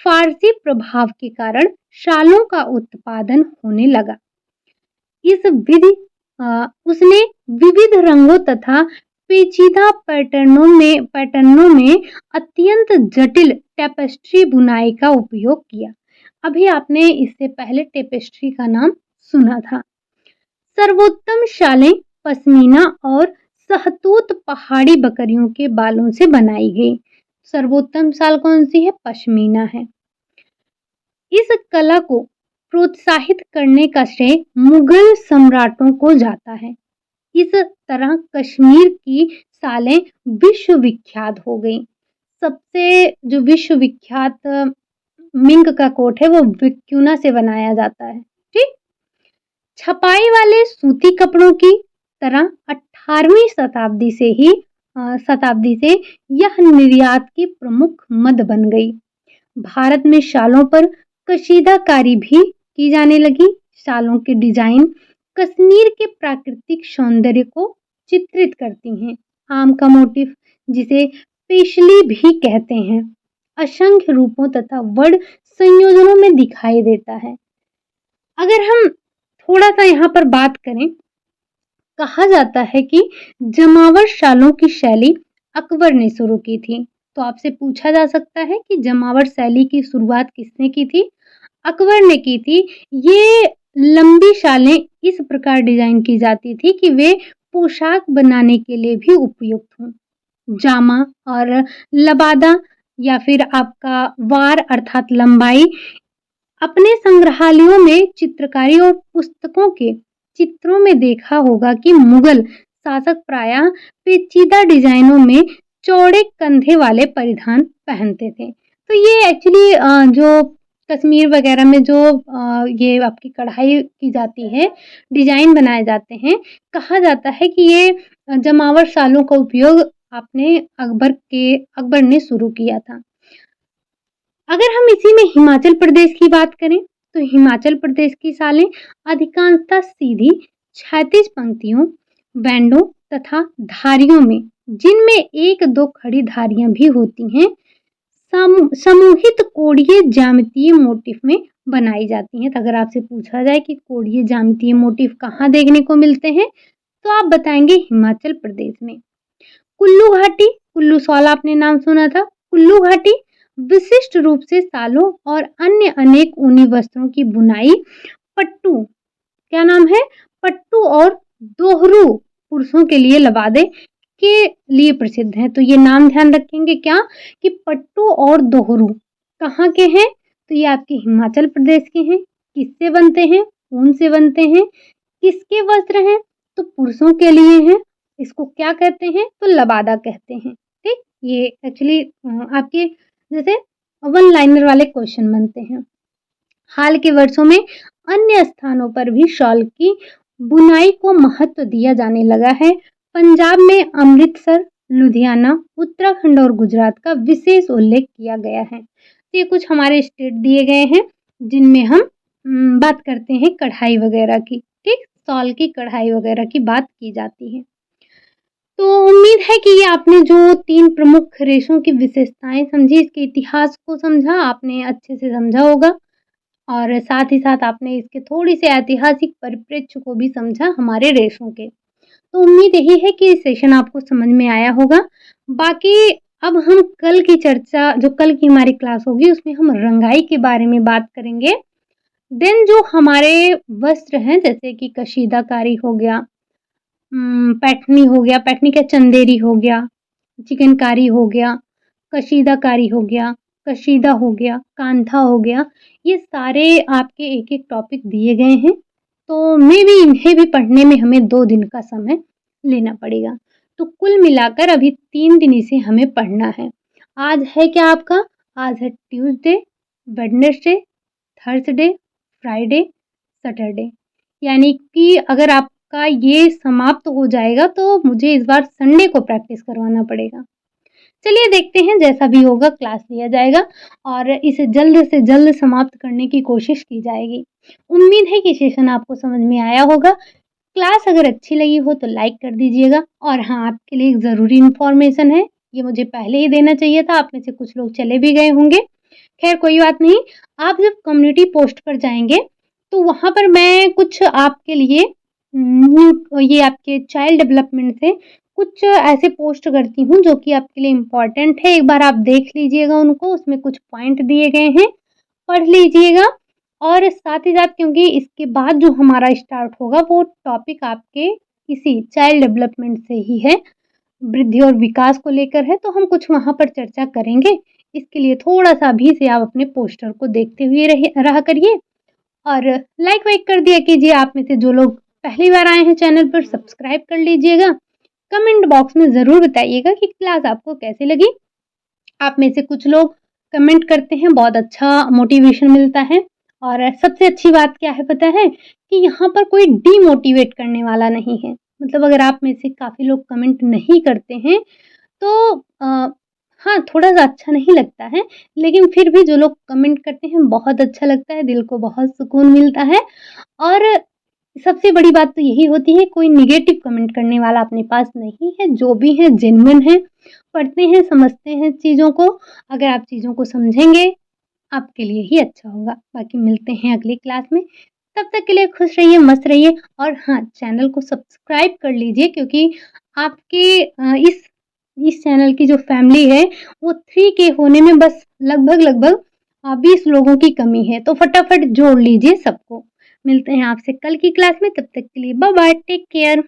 फारसी प्रभाव के कारण शालों का उत्पादन होने लगा। इस विधि उसने विविध रंगों तथा पेचीदा पैटर्नों में अत्यंत जटिल टेपेस्ट्री बुनाई का उपयोग किया। अभी आपने इससे पहले टेपेस्ट्री का नाम सुना था। सर्वोत्तम शालें पश्मीना और सहतूत पहाड़ी बकरियों के बालों से बनाई गई। सर्वोत्तम शाल कौन सी है? पश्मीना है। इस कला को प्रोत्साहित करने का श्रेय मुगल सम्राटों को जाता है। इस तरह कश्मीर की शालें विश्वविख्यात हो गईं। सबसे जो विश्वविख्यात मिंक का कोट है वो विक्यूना से बनाया जाता है, ठीक? छपाई वाले सूती कपड़ों की तरह 18वीं शताब्दी से यह निर्यात की प्रमुख मद बन गई। भारत में शालों पर कशीदाकारी भी की जाने लगी। शालों के डिजाइन कश्मीर के प्राकृतिक सौंदर्य को चित्रित करती हैं। आम का मोटिफ, जिसे पेशली भी कहते हैं, असंख्य रूपों तथा वर्ण संयोजनों में दिखाई देता है। अगर हम थोड़ा सा यहाँ पर बात करें, कहा जाता है कि जमावर शालों की शैली अकबर ने शुरू की थी। तो आपसे पूछा जा सकता है कि जमावर शैली की शुरुआत किसने की थी? अकबर ने की थी। ये लंबी शालें इस प्रकार डिजाइन की जाती थी कि वे पोशाक बनाने के लिए भी उपयुक्त हों। जामा और लबादा या फिर आपका वार अर्थात लंबाई अपने संग्रहालयों में चित्रकारी और पुस्तकों के चित्रों में देखा होगा कि मुगल शासक प्रायः पेचीदा डिजाइनों में चौड़े कंधे वाले परिधान पहनते थे। तो ये एक्चुअली जो कश्मीर वगैरह में जो ये आपकी कढ़ाई की जाती है, डिजाइन बनाए जाते हैं, कहा जाता है कि ये जमावर शालों का उपयोग आपने अकबर ने शुरू किया था। अगर हम इसी में हिमाचल प्रदेश की बात करें तो हिमाचल प्रदेश की शालें अधिकांशतः सीधी क्षैतिज पंक्तियों, बैंडों तथा धारियों में, जिनमें एक दो खड़ी धारियां भी होती हैं, समूहित कोणीय ज्यामितीय मोटिफ में बनाई जाती हैं। तो अगर आपसे पूछा जाए कि कोणीय ज्यामितीय मोटिफ कहाँ देखने को मिलते हैं, तो आप बताएंगे हिमाचल प्रदेश में। कुल्लू घाटी, कुल्लू शॉल आपने नाम सुना था। कुल्लू घाटी विशिष्ट रूप से शालों और अन्य अनेक ऊनी वस्त्रों की बुनाई पट्टू, क्या नाम है, पट्टू और दोहरू पुरुषों के लिए लबादे के लिए प्रसिद्ध है। तो ये नाम ध्यान रखेंगे क्या कि पट्टू और दोहरू कहाँ के हैं, तो ये आपके हिमाचल प्रदेश के हैं। किससे बनते हैं, ऊन से बनते हैं। किसके वस्त्र हैं, तो पुरुषों के लिए हैं। इसको क्या कहते हैं, तो लबादा कहते हैं। ठीक, ये एक्चुअली आपके जैसे वन लाइनर वाले क्वेश्चन बनते हैं। हाल के वर्षों में अन्य स्थानों पर भी शॉल की बुनाई को महत्व दिया जाने लगा है। पंजाब में अमृतसर, लुधियाना, उत्तराखंड और गुजरात का विशेष उल्लेख किया गया है। तो ये कुछ हमारे स्टेट दिए गए हैं जिनमें हम बात करते हैं कढ़ाई वगैरह की। ठीक, शॉल की कढ़ाई वगैरह की बात की जाती है। तो उम्मीद है कि ये आपने जो 3 प्रमुख रेशों की विशेषताएं समझी, इसके इतिहास को समझा, आपने अच्छे से समझा होगा और साथ ही साथ आपने इसके थोड़ी से ऐतिहासिक परिप्रेक्ष्य को भी समझा हमारे रेशों के। तो उम्मीद यही है कि सेशन आपको समझ में आया होगा। बाकी अब हम कल की चर्चा, जो कल की हमारी क्लास होगी, उसमें हम रंगाई के बारे में बात करेंगे। देन जो हमारे वस्त्र हैं, जैसे कि कशीदाकारी हो गया, पैठनी हो गया, पैठनी क्या, चंदेरी हो गया, चिकनकारी हो गया, कशीदाकारी हो गया, कशीदा हो गया, कांथा हो गया, ये सारे आपके एक-एक टॉपिक दिए गए हैं। तो मे बी इन्हें भी पढ़ने में हमें 2 दिन का समय लेना पड़ेगा। तो कुल मिलाकर अभी 3 दिन इसे हमें पढ़ना है। आज है क्या आपका? आज है Tuesday, Wednesday, Thursday, Friday, Saturday. यानी कि अगर आपका ये समाप्त हो जाएगा तो मुझे इस बार संडे को प्रैक्टिस करवाना पड़ेगा। चलिए देखते हैं, जैसा भी होगा क्लास लिया जाएगा और इसे जल्द से जल्द समाप्त करने की कोशिश की जाएगी। उम्मीद है कि सेशन आपको समझ में आया होगा। क्लास अगर अच्छी लगी हो तो लाइक कर दीजिएगा। और हाँ, आपके लिए एक ज़रूरी इन्फॉर्मेशन है, ये मुझे पहले ही देना चाहिए था, आप में से कुछ लोग चले भी गए होंगे। खैर कोई बात नहीं, आप जब कम्युनिटी पोस्ट पर जाएंगे तो वहाँ पर मैं कुछ आपके लिए ये आपके चाइल्ड डेवलपमेंट से कुछ ऐसे पोस्ट करती हूँ जो कि आपके लिए इम्पोर्टेंट है। एक बार आप देख लीजिएगा उनको, उसमें कुछ पॉइंट दिए गए हैं, पढ़ लीजिएगा। और साथ ही साथ, क्योंकि इसके बाद जो हमारा स्टार्ट होगा वो टॉपिक आपके इसी चाइल्ड डेवलपमेंट से ही है, वृद्धि और विकास को लेकर है, तो हम कुछ वहाँ पर चर्चा करेंगे। इसके लिए थोड़ा-सा अभी से आप अपने पोस्टर को देखते हुए रहा करिए और लाइक वाइक कर दिया कीजिए। आप में से जो लोग पहली बार आए हैं चैनल पर, सब्सक्राइब कर लीजिएगा। कमेंट बॉक्स में ज़रूर बताइएगा कि क्लास आपको कैसी लगी। आप में से कुछ लोग कमेंट करते हैं, बहुत अच्छा मोटिवेशन मिलता है। और सबसे अच्छी बात क्या है पता है, कि यहाँ पर कोई डीमोटिवेट करने वाला नहीं है। मतलब अगर आप में से काफ़ी लोग कमेंट नहीं करते हैं तो हाँ, थोड़ा-सा अच्छा नहीं लगता है, लेकिन फिर भी जो लोग कमेंट करते हैं बहुत अच्छा लगता है, दिल को बहुत सुकून मिलता है। और सबसे बड़ी बात तो यही होती है, कोई नेगेटिव कमेंट करने वाला अपने पास नहीं है, जो भी है जेन्युइन है, पढ़ते हैं, समझते हैं चीज़ों को। अगर आप चीज़ों को समझेंगे, आपके लिए ही अच्छा होगा। बाकी मिलते हैं अगली क्लास में, तब तक के लिए खुश रहिए, मस्त रहिए। और हाँ, चैनल को सब्सक्राइब कर लीजिए, क्योंकि आपके इस चैनल की जो फैमिली है वो 3K होने में बस लगभग 20 लोगों की कमी है, तो फटाफट जोड़ लीजिए सबको। मिलते हैं आपसे कल की क्लास में, तब तक के लिए बाय बाय, टेक केयर।